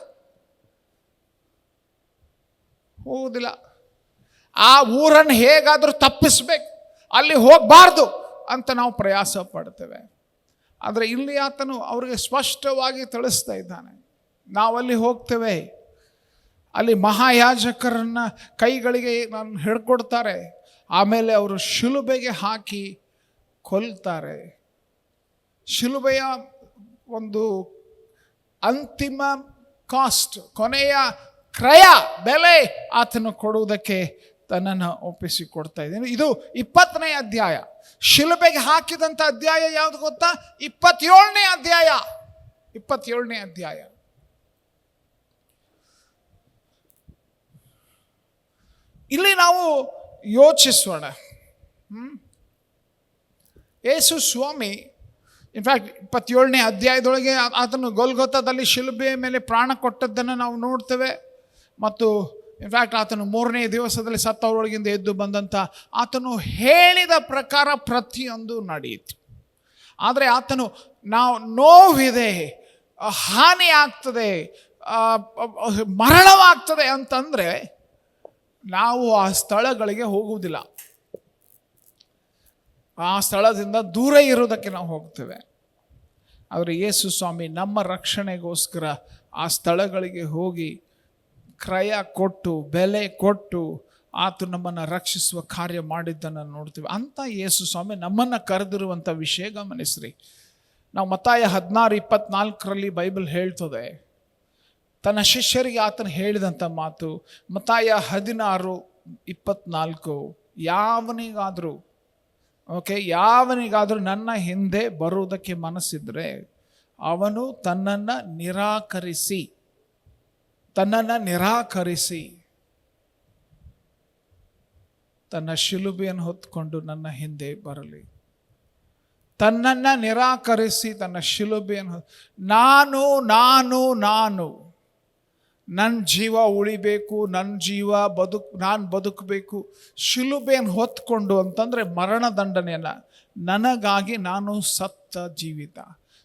ಹೋಗುವುದಿಲ್ಲ. ಆ ಊರನ್ನು ಹೇಗಾದರೂ ತಪ್ಪಿಸ್ಬೇಕು, ಅಲ್ಲಿ ಹೋಗಬಾರ್ದು ಅಂತ ನಾವು ಪ್ರಯಾಸ ಪಡ್ತೇವೆ. ಆದರೆ ಇಲ್ಲಿ ಆತನು ಅವರಿಗೆ ಸ್ಪಷ್ಟವಾಗಿ ತಿಳಿಸ್ತಾ ಇದ್ದಾನೆ, ನಾವಲ್ಲಿ ಹೋಗ್ತೇವೆ, ಅಲ್ಲಿ ಮಹಾಯಾಜಕರನ್ನ ಕೈಗಳಿಗೆ ನಾನು ಹಿಡ್ಕೊಡ್ತಾರೆ, ಆಮೇಲೆ ಅವರು ಶಿಲುಬೆಗೆ ಹಾಕಿ ಕೊಲ್ತಾರೆ. ಶಿಲುಬೆಯ ಒಂದು ಅಂತಿಮ ಕಾಸ್ಟ್, ಕೊನೆಯ ಕ್ರಯ, ಬೆಲೆ ಆತನು ಕೊಡುವುದಕ್ಕೆ ತನ್ನನ್ನು ಒಪ್ಪಿಸಿಕೊಡ್ತಾ ಇದ್ದೇನೆ. ಇದು 20ನೇ ಅಧ್ಯಾಯ. ಶಿಲುಬೆಗೆ ಹಾಕಿದಂಥ ಅಧ್ಯಾಯ ಯಾವುದು ಗೊತ್ತಾ? 27ನೇ ಅಧ್ಯಾಯ. 27ನೇ ಅಧ್ಯಾಯ. ಇಲ್ಲಿ ನಾವು ಯೋಚಿಸೋಣ. ಯೇಸು ಸ್ವಾಮಿ ಇನ್ಫ್ಯಾಕ್ಟ್ 27ನೇ ಅಧ್ಯಾಯದೊಳಗೆ ಆತನು ಗೊಲ್ಗೊಥಾದಲ್ಲಿ ಶಿಲುಬೆಯ ಮೇಲೆ ಪ್ರಾಣ ಕೊಟ್ಟದ್ದನ್ನು ನಾವು ನೋಡ್ತೇವೆ. ಮತ್ತು ಇನ್ಫ್ಯಾಕ್ಟ್ ಆತನು 3ನೇ ದಿವಸದಲ್ಲಿ ಸತ್ತವರೊಳಗಿಂದ ಎದ್ದು ಬಂದಂಥ ಆತನು ಹೇಳಿದ ಪ್ರಕಾರ ಪ್ರತಿಯೊಂದು ನಡೆಯಿತು. ಆದರೆ ಆತನು ನಾವು ನೋವಿದೆ, ಹಾನಿ ಆಗ್ತದೆ, ಮರಣವಾಗ್ತದೆ ಅಂತಂದರೆ ನಾವು ಆ ಸ್ಥಳಗಳಿಗೆ ಹೋಗುವುದಿಲ್ಲ. ಆ ಸ್ಥಳದಿಂದ ದೂರ ಇರೋದಕ್ಕೆ ನಾವು ಹೋಗ್ತೇವೆ. ಆದರೆ ಯೇಸು ಸ್ವಾಮಿ ನಮ್ಮ ರಕ್ಷಣೆಗೋಸ್ಕರ ಆ ಸ್ಥಳಗಳಿಗೆ ಹೋಗಿ ಕ್ರಯ ಕೊಟ್ಟು ಬೆಲೆ ಕೊಟ್ಟು ಆತ ನಮ್ಮನ್ನು ರಕ್ಷಿಸುವ ಕಾರ್ಯ ಮಾಡಿದ್ದನ್ನು ನೋಡ್ತೀವಿ. ಅಂಥ ಯೇಸು ಸ್ವಾಮಿ ನಮ್ಮನ್ನು ಕರೆದಿರುವಂಥ ವಿಷಯ ಗಮನಿಸ್ರಿ. ನಾವು ಮತ್ತಾಯ 16:24 ಬೈಬಲ್ ಹೇಳ್ತದೆ, ತನ್ನ ಶಿಷ್ಯರಿಗೆ ಆತನು ಹೇಳಿದಂಥ ಮಾತು. ಮತ್ತಾಯ 16:24, ಯಾವನಿಗಾದರೂ ನನ್ನ ಹಿಂದೆ ಬರುವುದಕ್ಕೆ ಮನಸ್ಸಿದ್ರೆ ಅವನು ತನ್ನನ್ನು ನಿರಾಕರಿಸಿ ತನ್ನ ಶಿಲುಬೆಯನ್ನು ಹೊತ್ತುಕೊಂಡು ನನ್ನ ಹಿಂದೆ ಬರಲಿ. ತನ್ನನ್ನು ನಿರಾಕರಿಸಿ ತನ್ನ ಶಿಲುಬೆಯನ್ನು ನಾನು ನನ್ನ ಜೀವ ಉಳಿಬೇಕು, ನಾನು ಬದುಕಬೇಕು, ಶಿಲುಬೆಯನ್ನು ಹೊತ್ಕೊಂಡು ಅಂತಂದರೆ ಮರಣದಂಡನೆಯಲ್ಲ. ನನಗಾಗಿ ನಾನು ಸತ್ತ ಜೀವಿತ,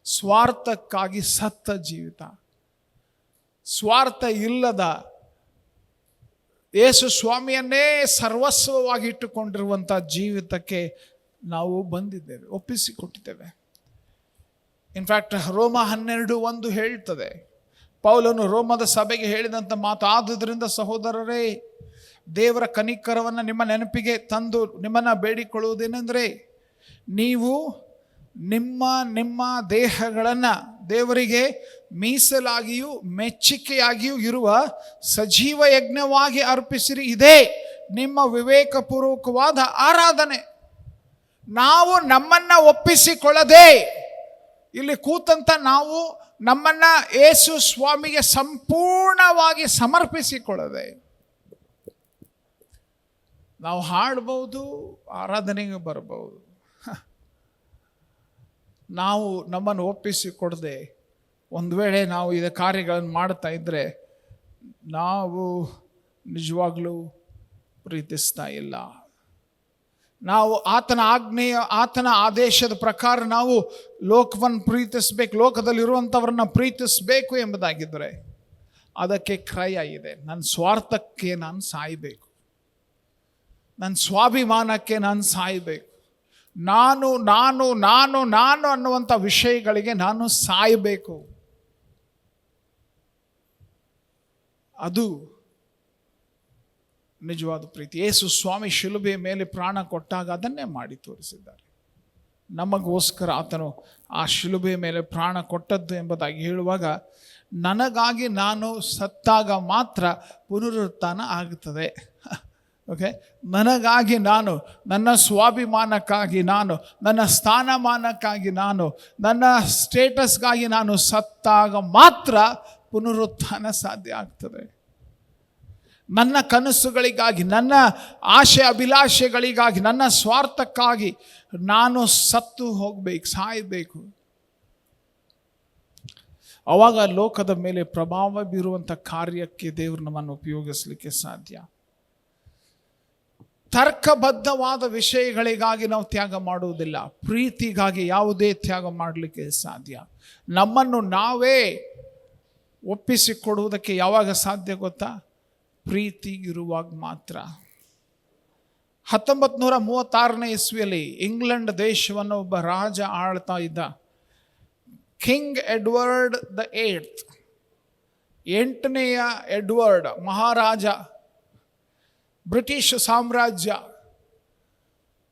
ಸ್ವಾರ್ಥಕ್ಕಾಗಿ ಸತ್ತ ಜೀವಿತ, ಸ್ವಾರ್ಥ ಇಲ್ಲದ ಯೇಸು ಸ್ವಾಮಿಯನ್ನೇ ಸರ್ವಸ್ವವಾಗಿ ಇಟ್ಟುಕೊಂಡಿರುವಂಥ ಜೀವಿತಕ್ಕೆ ನಾವು ಬಂದಿದ್ದೇವೆ, ಒಪ್ಪಿಸಿಕೊಟ್ಟಿದ್ದೇವೆ. ಇನ್ಫ್ಯಾಕ್ಟ್ ರೋಮ 12:1 ಹೇಳ್ತದೆ, ಪೌಲನು ರೋಮದ ಸಭೆಗೆ ಹೇಳಿದಂಥ ಮಾತು, ಆದುದರಿಂದ ಸಹೋದರರೇ, ದೇವರ ಕನಿಕರವನ್ನು ನಿಮ್ಮ ನೆನಪಿಗೆ ತಂದು ನಿಮ್ಮನ್ನು ಬೇಡಿಕೊಳ್ಳುವುದೇನೆಂದರೆ, ನೀವು ನಿಮ್ಮ ದೇಹಗಳನ್ನು ದೇವರಿಗೆ ಮೀಸಲಾಗಿಯೂ ಮೆಚ್ಚಿಕೆಯಾಗಿಯೂ ಇರುವ ಸಜೀವ ಯಜ್ಞವಾಗಿ ಅರ್ಪಿಸಿರಿ, ಇದೇ ನಿಮ್ಮ ವಿವೇಕಪೂರ್ವಕವಾದ ಆರಾಧನೆ. ನಾವು ನಮ್ಮನ್ನು ಒಪ್ಪಿಸಿಕೊಳ್ಳದೆ ಇಲ್ಲಿ ಕೂತಂತ ನಾವು ನಮ್ಮನ್ನು ಯೇಸು ಸ್ವಾಮಿಗೆ ಸಂಪೂರ್ಣವಾಗಿ ಸಮರ್ಪಿಸಿಕೊಳ್ಳದೆ ನಾವು ಹಾಡ್ಬೋದು, ಆರಾಧನೆಗೆ ಬರಬಹುದು. ನಾವು ನಮ್ಮನ್ನು ಒಪ್ಪಿಸಿಕೊಡದೆ ಒಂದು ವೇಳೆ ನಾವು ಇದೇ ಕಾರ್ಯಗಳನ್ನು ಮಾಡ್ತಾ ಇದ್ದರೆ ನಾವು ನಿಜವಾಗ್ಲೂ ಪ್ರೀತಿಸ್ತಾ ಇಲ್ಲ. ನಾವು ಆತನ ಆದೇಶದ ಪ್ರಕಾರ ನಾವು ಲೋಕವನ್ನು ಪ್ರೀತಿಸಬೇಕು, ಲೋಕದಲ್ಲಿರುವಂಥವ್ರನ್ನ ಪ್ರೀತಿಸಬೇಕು ಎಂಬುದಾಗಿದ್ದರೆ ಅದಕ್ಕೆ ಕ್ರಯ ಇದೆ. ನನ್ನ ಸ್ವಾರ್ಥಕ್ಕೆ ನಾನು ಸಾಯಬೇಕು, ನನ್ನ ಸ್ವಾಭಿಮಾನಕ್ಕೆ ನಾನು ಸಾಯಬೇಕು, ನಾನು ಅನ್ನುವಂಥ ವಿಷಯಗಳಿಗೆ ನಾನು ಸಾಯಬೇಕು. ಅದು ನಿಜವಾದ ಪ್ರೀತಿ. ಯೇಸು ಸ್ವಾಮಿ ಶಿಲುಬೆಯ ಮೇಲೆ ಪ್ರಾಣ ಕೊಟ್ಟಾಗ ಅದನ್ನೇ ಮಾಡಿ ತೋರಿಸಿದ್ದಾರೆ. ನಮಗೋಸ್ಕರ ಆತನು ಆ ಶಿಲುಬೆಯ ಮೇಲೆ ಪ್ರಾಣ ಕೊಟ್ಟದ್ದು ಎಂಬುದಾಗಿ ಹೇಳುವಾಗ, ನನಗಾಗಿ ನಾನು ಸತ್ತಾಗ ಮಾತ್ರ ಪುನರುತ್ಥಾನ ಆಗುತ್ತದೆ. ಓಕೆ, ನನಗಾಗಿ ನಾನು, ನನ್ನ ಸ್ವಾಭಿಮಾನಕ್ಕಾಗಿ ನಾನು, ನನ್ನ ಸ್ಥಾನಮಾನಕ್ಕಾಗಿ ನಾನು, ನನ್ನ ಸ್ಟೇಟಸ್ಗಾಗಿ ನಾನು ಸತ್ತಾಗ ಮಾತ್ರ ಪುನರುತ್ಥಾನ ಸಾಧ್ಯ ಆಗ್ತದೆ. ನನ್ನ ಕನಸುಗಳಿಗಾಗಿ, ನನ್ನ ಆಶೆ ಅಭಿಲಾಷೆಗಳಿಗಾಗಿ, ನನ್ನ ಸ್ವಾರ್ಥಕ್ಕಾಗಿ ನಾನು ಸತ್ತು ಹೋಗಬೇಕು, ಸಾಯಬೇಕು. ಆವಾಗ ಲೋಕದ ಮೇಲೆ ಪ್ರಭಾವ ಬೀರುವಂಥ ಕಾರ್ಯಕ್ಕೆ ದೇವರು ನಮ್ಮನ್ನು ಉಪಯೋಗಿಸಲಿಕ್ಕೆ ಸಾಧ್ಯ. ತರ್ಕಬದ್ಧವಾದ ವಿಷಯಗಳಿಗಾಗಿ ನಾವು ತ್ಯಾಗ ಮಾಡುವುದಿಲ್ಲ, ಪ್ರೀತಿಗಾಗಿ ಯಾವುದೇ ತ್ಯಾಗ ಮಾಡಲಿಕ್ಕೆ ಸಾಧ್ಯ. ನಮ್ಮನ್ನು ನಾವೇ ಒಪ್ಪಿಸಿಕೊಡುವುದಕ್ಕೆ ಯಾವಾಗ ಸಾಧ್ಯ ಗೊತ್ತಾ? ಪ್ರೀತಿ ಇರುವಾಗ ಮಾತ್ರ. 1936ನೇ ಇಸ್ವಿಯಲ್ಲಿ ಇಂಗ್ಲೆಂಡ್ ದೇಶವನ್ನು ಒಬ್ಬ ರಾಜ ಆಳ್ತಾ ಇದ್ದ. ಕಿಂಗ್ ಎಡ್ವರ್ಡ್ ದ 8ನೇ ಎಡ್ವರ್ಡ್ ಮಹಾರಾಜ. ಬ್ರಿಟಿಷ್ ಸಾಮ್ರಾಜ್ಯ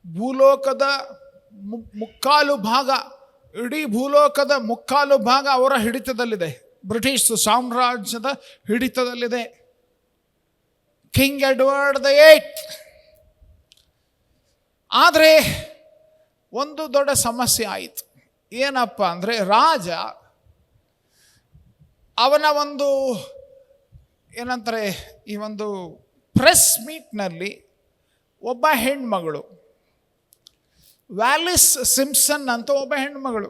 ಭೂಲೋಕದ ಮುಕ್ಕಾಲು ಭಾಗ, ಇಡೀ ಭೂಲೋಕದ ಮುಕ್ಕಾಲು ಭಾಗ ಅವರ ಹಿಡಿತದಲ್ಲಿದೆ, ಬ್ರಿಟಿಷ್ ಸಾಮ್ರಾಜ್ಯದ ಹಿಡಿತದಲ್ಲಿದೆ. King Edward the 8. ಆದರೆ ಒಂದು ದೊಡ್ಡ ಸಮಸ್ಯೆ ಆಯಿತು. ಏನಪ್ಪ ಅಂದರೆ, ರಾಜ ಅವನ ಒಂದು ಏನಂತಾರೆ, ಈ ಒಂದು ಪ್ರೆಸ್ ಮೀಟ್ನಲ್ಲಿ ಒಬ್ಬ ಹೆಣ್ಮಗಳು, ವ್ಯಾಲಿಸ್ ಸಿಂಪ್ಸನ್ ಅಂತ ಒಬ್ಬ ಹೆಣ್ಮಗಳು,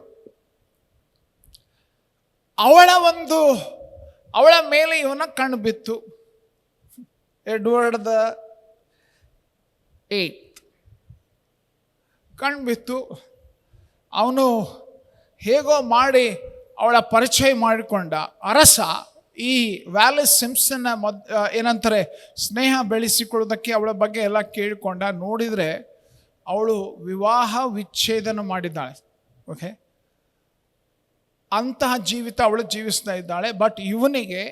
ಅವಳ ಮೇಲೆ ಇವನ ಕಣ್ಣು ಬಿತ್ತು. ಎಡ್ವರ್ಡ್ ದ 8 ಕಣ್ಣು ಬಿತ್ತು. ಅವನು ಹೇಗೋ ಮಾಡಿ ಅವಳ ಪರಿಚಯ ಮಾಡಿಕೊಂಡ. ಅರಸ ಈ ವ್ಯಾಲಿಸ್ ಸಿಂಪ್ಸನ್ನ ಏನಂತಾರೆ, ಸ್ನೇಹ ಬೆಳೆಸಿಕೊಳ್ಳೋದಕ್ಕೆ ಅವಳ ಬಗ್ಗೆ ಎಲ್ಲ ಕೇಳಿಕೊಂಡ. ನೋಡಿದರೆ ಅವಳು ವಿವಾಹ ವಿಚ್ಛೇದನ ಮಾಡಿದ್ದಾಳೆ. ಓಕೆ, ಅಂತಹ ಜೀವಿತ ಅವಳು ಜೀವಿಸ್ತಾ ಇದ್ದಾಳೆ. ಬಟ್ ಇವನಿಗೆ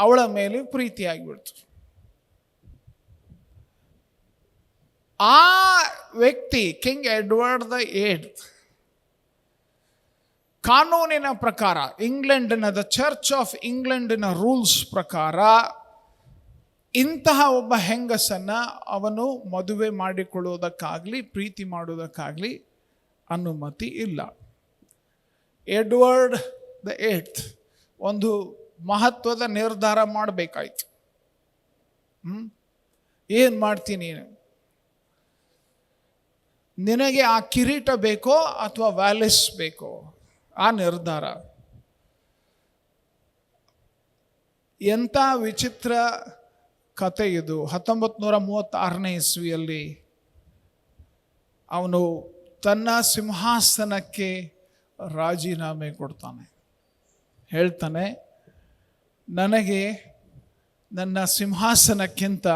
ಅವಳ ಮೇಲೆ ಪ್ರೀತಿಯಾಗಿಬಿಡ್ತು. ಆ ವ್ಯಕ್ತಿ ಕಿಂಗ್ ಎಡ್ವರ್ಡ್ ದ 8th ಕಾನೂನಿನ ಪ್ರಕಾರ, ಇಂಗ್ಲೆಂಡಿನ ದ ಚರ್ಚ್ ಆಫ್ ಇಂಗ್ಲೆಂಡಿನ ರೂಲ್ಸ್ ಪ್ರಕಾರ ಇಂತಹ ಒಬ್ಬ ಹೆಂಗಸನ್ನ ಅವನು ಮದುವೆ ಮಾಡಿಕೊಳ್ಳುವುದಕ್ಕಾಗಲಿ ಪ್ರೀತಿ ಮಾಡುವುದಕ್ಕಾಗಲಿ ಅನುಮತಿ ಇಲ್ಲ. ಎಡ್ವರ್ಡ್ ದ 8th ಒಂದು ಮಹತ್ವದ ನಿರ್ಧಾರ ಮಾಡಬೇಕಾಯ್ತು. ಏನು ಮಾಡ್ತೀನಿ, ನಿನಗೆ ಆ ಕಿರೀಟ ಬೇಕೋ ಅಥವಾ ವ್ಯಾಲಿಸ್ ಬೇಕೋ, ಆ ನಿರ್ಧಾರ. ಎಂಥ ವಿಚಿತ್ರ ಕತೆ ಇದು. 1936ನೇ ಇಸ್ವಿಯಲ್ಲಿ ಅವನು ತನ್ನ ಸಿಂಹಾಸನಕ್ಕೆ ರಾಜೀನಾಮೆ ಕೊಡ್ತಾನೆ. ಹೇಳ್ತಾನೆ, ನನಗೆ ನನ್ನ ಸಿಂಹಾಸನಕ್ಕಿಂತ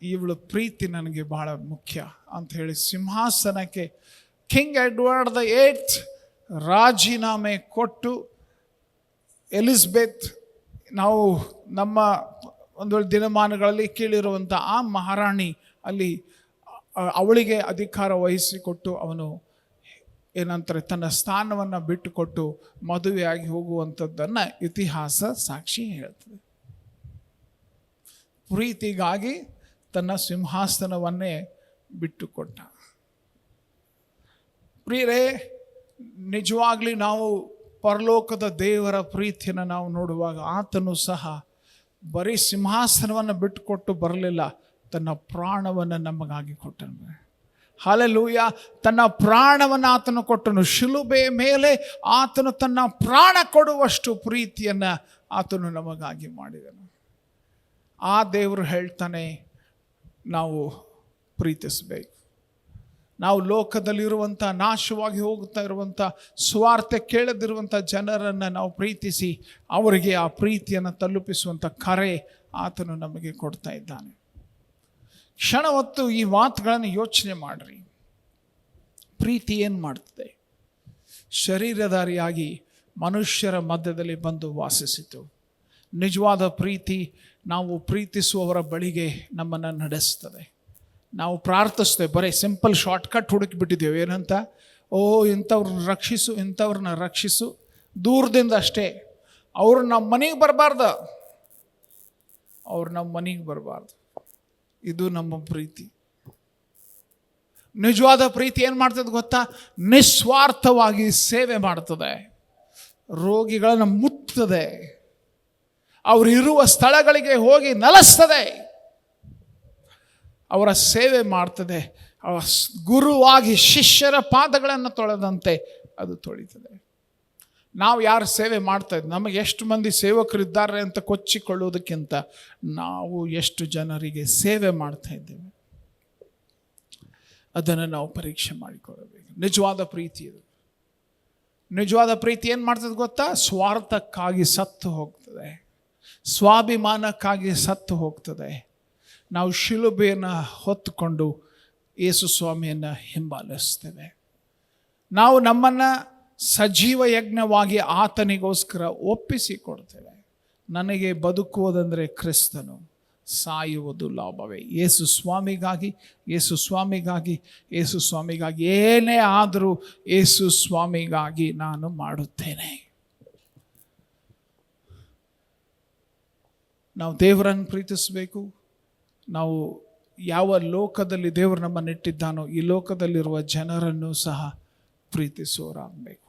ಇವಳು ಪ್ರೀತಿ ನನಗೆ ಬಹಳ ಮುಖ್ಯ ಅಂತ ಹೇಳಿ ಸಿಂಹಾಸನಕ್ಕೆ ಕಿಂಗ್ ಎಡ್ವರ್ಡ್ ದ 8th ರಾಜೀನಾಮೆ ಕೊಟ್ಟು, ಎಲಿಜಬೆತ್, ನಾವು ನಮ್ಮ ಒಂದು ದಿನಮಾನಗಳಲ್ಲಿ ಕೇಳಿರುವಂಥ ಆ ಮಹಾರಾಣಿ ಅಲ್ಲಿ ಅವಳಿಗೆ ಅಧಿಕಾರ ವಹಿಸಿಕೊಟ್ಟು ಅವನು ಏನಂತಾರೆ ತನ್ನ ಸ್ಥಾನವನ್ನು ಬಿಟ್ಟುಕೊಟ್ಟು ಮದುವೆಯಾಗಿ ಹೋಗುವಂಥದ್ದನ್ನು ಇತಿಹಾಸ ಸಾಕ್ಷಿ ಹೇಳ್ತದೆ. ಪ್ರೀತಿಗಾಗಿ ತನ್ನ ಸಿಂಹಾಸನವನ್ನೇ ಬಿಟ್ಟುಕೊಟ್ಟ. ಪ್ರಿಯರೇ, ನಿಜವಾಗ್ಲಿ ನಾವು ಪರಲೋಕದ ದೇವರ ಪ್ರೀತಿಯನ್ನು ನಾವು ನೋಡುವಾಗ ಆತನು ಸಹ ಬರೀ ಸಿಂಹಾಸನವನ್ನು ಬಿಟ್ಟುಕೊಟ್ಟು ಬರಲಿಲ್ಲ, ತನ್ನ ಪ್ರಾಣವನ್ನು ನಮಗಾಗಿ ಕೊಟ್ಟನು. ಹಲ್ಲೆಲೂಯಾ. ತನ್ನ ಪ್ರಾಣವನ್ನು ಆತನು ಕೊಟ್ಟನು. ಶಿಲುಬೆಯ ಮೇಲೆ ಆತನು ತನ್ನ ಪ್ರಾಣ ಕೊಡುವಷ್ಟು ಪ್ರೀತಿಯನ್ನು ಆತನು ನಮಗಾಗಿ ಮಾಡಿದನು. ಆ ದೇವರು ಹೇಳ್ತಾನೆ, ನಾವು ಪ್ರೀತಿಸಬೇಕು. ನಾವು ಲೋಕದಲ್ಲಿರುವಂಥ ನಾಶವಾಗಿ ಹೋಗ್ತಾ ಇರುವಂಥ ಸ್ವಾರ್ಥ ಕೇಳದಿರುವಂಥ ಜನರನ್ನು ನಾವು ಪ್ರೀತಿಸಿ ಅವರಿಗೆ ಆ ಪ್ರೀತಿಯನ್ನು ತಲುಪಿಸುವಂಥ ಕರೆ ಆತನು ನಮಗೆ ಕೊಡ್ತಾ ಇದ್ದಾನೆ. ಕ್ಷಣ ಹೊತ್ತು ಈ ಮಾತುಗಳನ್ನು ಯೋಚನೆ ಮಾಡಿರಿ. ಪ್ರೀತಿ ಏನು ಮಾಡ್ತದೆ? ಶರೀರಧಾರಿಯಾಗಿ ಮನುಷ್ಯರ ಮಧ್ಯದಲ್ಲಿ ಬಂದು ವಾಸಿಸಿತು. ನಿಜವಾದ ಪ್ರೀತಿ ನಾವು ಪ್ರೀತಿಸುವವರ ಬಳಿಗೆ ನಮ್ಮನ್ನು ನಡೆಸ್ತದೆ. ನಾವು ಪ್ರಾರ್ಥಿಸ್ತೇವೆ, ಬರೀ ಸಿಂಪಲ್ ಶಾರ್ಟ್ಕಟ್ ಹುಡುಕಿಬಿಟ್ಟಿದ್ದೇವೆ. ಏನಂತ? ಓ, ಇಂಥವ್ರನ್ನ ರಕ್ಷಿಸು, ಇಂಥವ್ರನ್ನ ರಕ್ಷಿಸು, ದೂರದಿಂದ ಅಷ್ಟೇ. ಅವರು ನಮ್ಮ ಮನೆಗೆ ಬರಬಾರ್ದು, ಅವ್ರು ನಮ್ಮ ಮನೆಗೆ ಬರಬಾರ್ದು. ಇದು ನಮ್ಮ ಪ್ರೀತಿ. ನಿಜವಾದ ಪ್ರೀತಿ ಏನು ಮಾಡ್ತದೆ ಗೊತ್ತಾ? ನಿಸ್ವಾರ್ಥವಾಗಿ ಸೇವೆ ಮಾಡ್ತದೆ, ರೋಗಿಗಳನ್ನು ಮುಟ್ತದೆ, ಅವರು ಇರುವ ಸ್ಥಳಗಳಿಗೆ ಹೋಗಿ ನೆಲೆಸ್ತದೆ, ಅವರ ಸೇವೆ ಮಾಡ್ತದೆ. ಗುರುವಾಗಿ ಶಿಷ್ಯರ ಪಾದಗಳನ್ನು ತೊಳೆದಂತೆ ಅದು ತೊಳಿತದೆ. ನಾವು ಯಾರು ಸೇವೆ ಮಾಡ್ತಾ ಇದ್ದೀವಿ, ನಮಗೆ ಎಷ್ಟು ಮಂದಿ ಸೇವಕರಿದ್ದಾರೆ ಅಂತ ಕೊಚ್ಚಿಕೊಳ್ಳುವುದಕ್ಕಿಂತ ನಾವು ಎಷ್ಟು ಜನರಿಗೆ ಸೇವೆ ಮಾಡ್ತಾ ಇದ್ದೇವೆ ಅದನ್ನು ನಾವು ಪರೀಕ್ಷೆ ಮಾಡಿಕೊಳ್ಳಬೇಕು. ನಿಜವಾದ ಪ್ರೀತಿ ಇದು. ನಿಜವಾದ ಪ್ರೀತಿ ಏನು ಮಾಡ್ತದೆ ಗೊತ್ತಾ? ಸ್ವಾರ್ಥಕ್ಕಾಗಿ ಸತ್ತು ಹೋಗ್ತದೆ, ಸ್ವಾಭಿಮಾನಕ್ಕಾಗಿ ಸತ್ತು ಹೋಗ್ತದೆ. ನಾವು ಶಿಲುಬೆಯನ್ನು ಹೊತ್ತುಕೊಂಡು ಯೇಸು ಸ್ವಾಮಿಯನ್ನು ಹಿಂಬಾಲಿಸ್ತೇವೆ. ನಾವು ನಮ್ಮನ್ನು ಸಜೀವ ಯಜ್ಞವಾಗಿ ಆತನಿಗೋಸ್ಕರ ಒಪ್ಪಿಸಿಕೊಡ್ತೇವೆ. ನನಗೆ ಬದುಕುವುದಂದರೆ ಕ್ರಿಸ್ತನು, ಸಾಯುವುದು ಲಾಭವೇ. ಯೇಸು ಸ್ವಾಮಿಗಾಗಿ, ಯೇಸು ಸ್ವಾಮಿಗಾಗಿ, ಯೇಸು ಸ್ವಾಮಿಗಾಗಿ ಏನೇ ಆದರೂ ಯೇಸು ಸ್ವಾಮಿಗಾಗಿ ನಾನು ಮಾಡುತ್ತೇನೆ. ನಾವು ದೇವರನ್ನು ಪ್ರೀತಿಸಬೇಕು. ನಾವು ಯಾವ ಲೋಕದಲ್ಲಿ ದೇವರು ನಮ್ಮನ್ನು ಇಟ್ಟಿದ್ದಾನೋ ಈ ಲೋಕದಲ್ಲಿರುವ ಜನರನ್ನು ಸಹ ಪ್ರೀತಿಸುವವರಾಗಬೇಕು.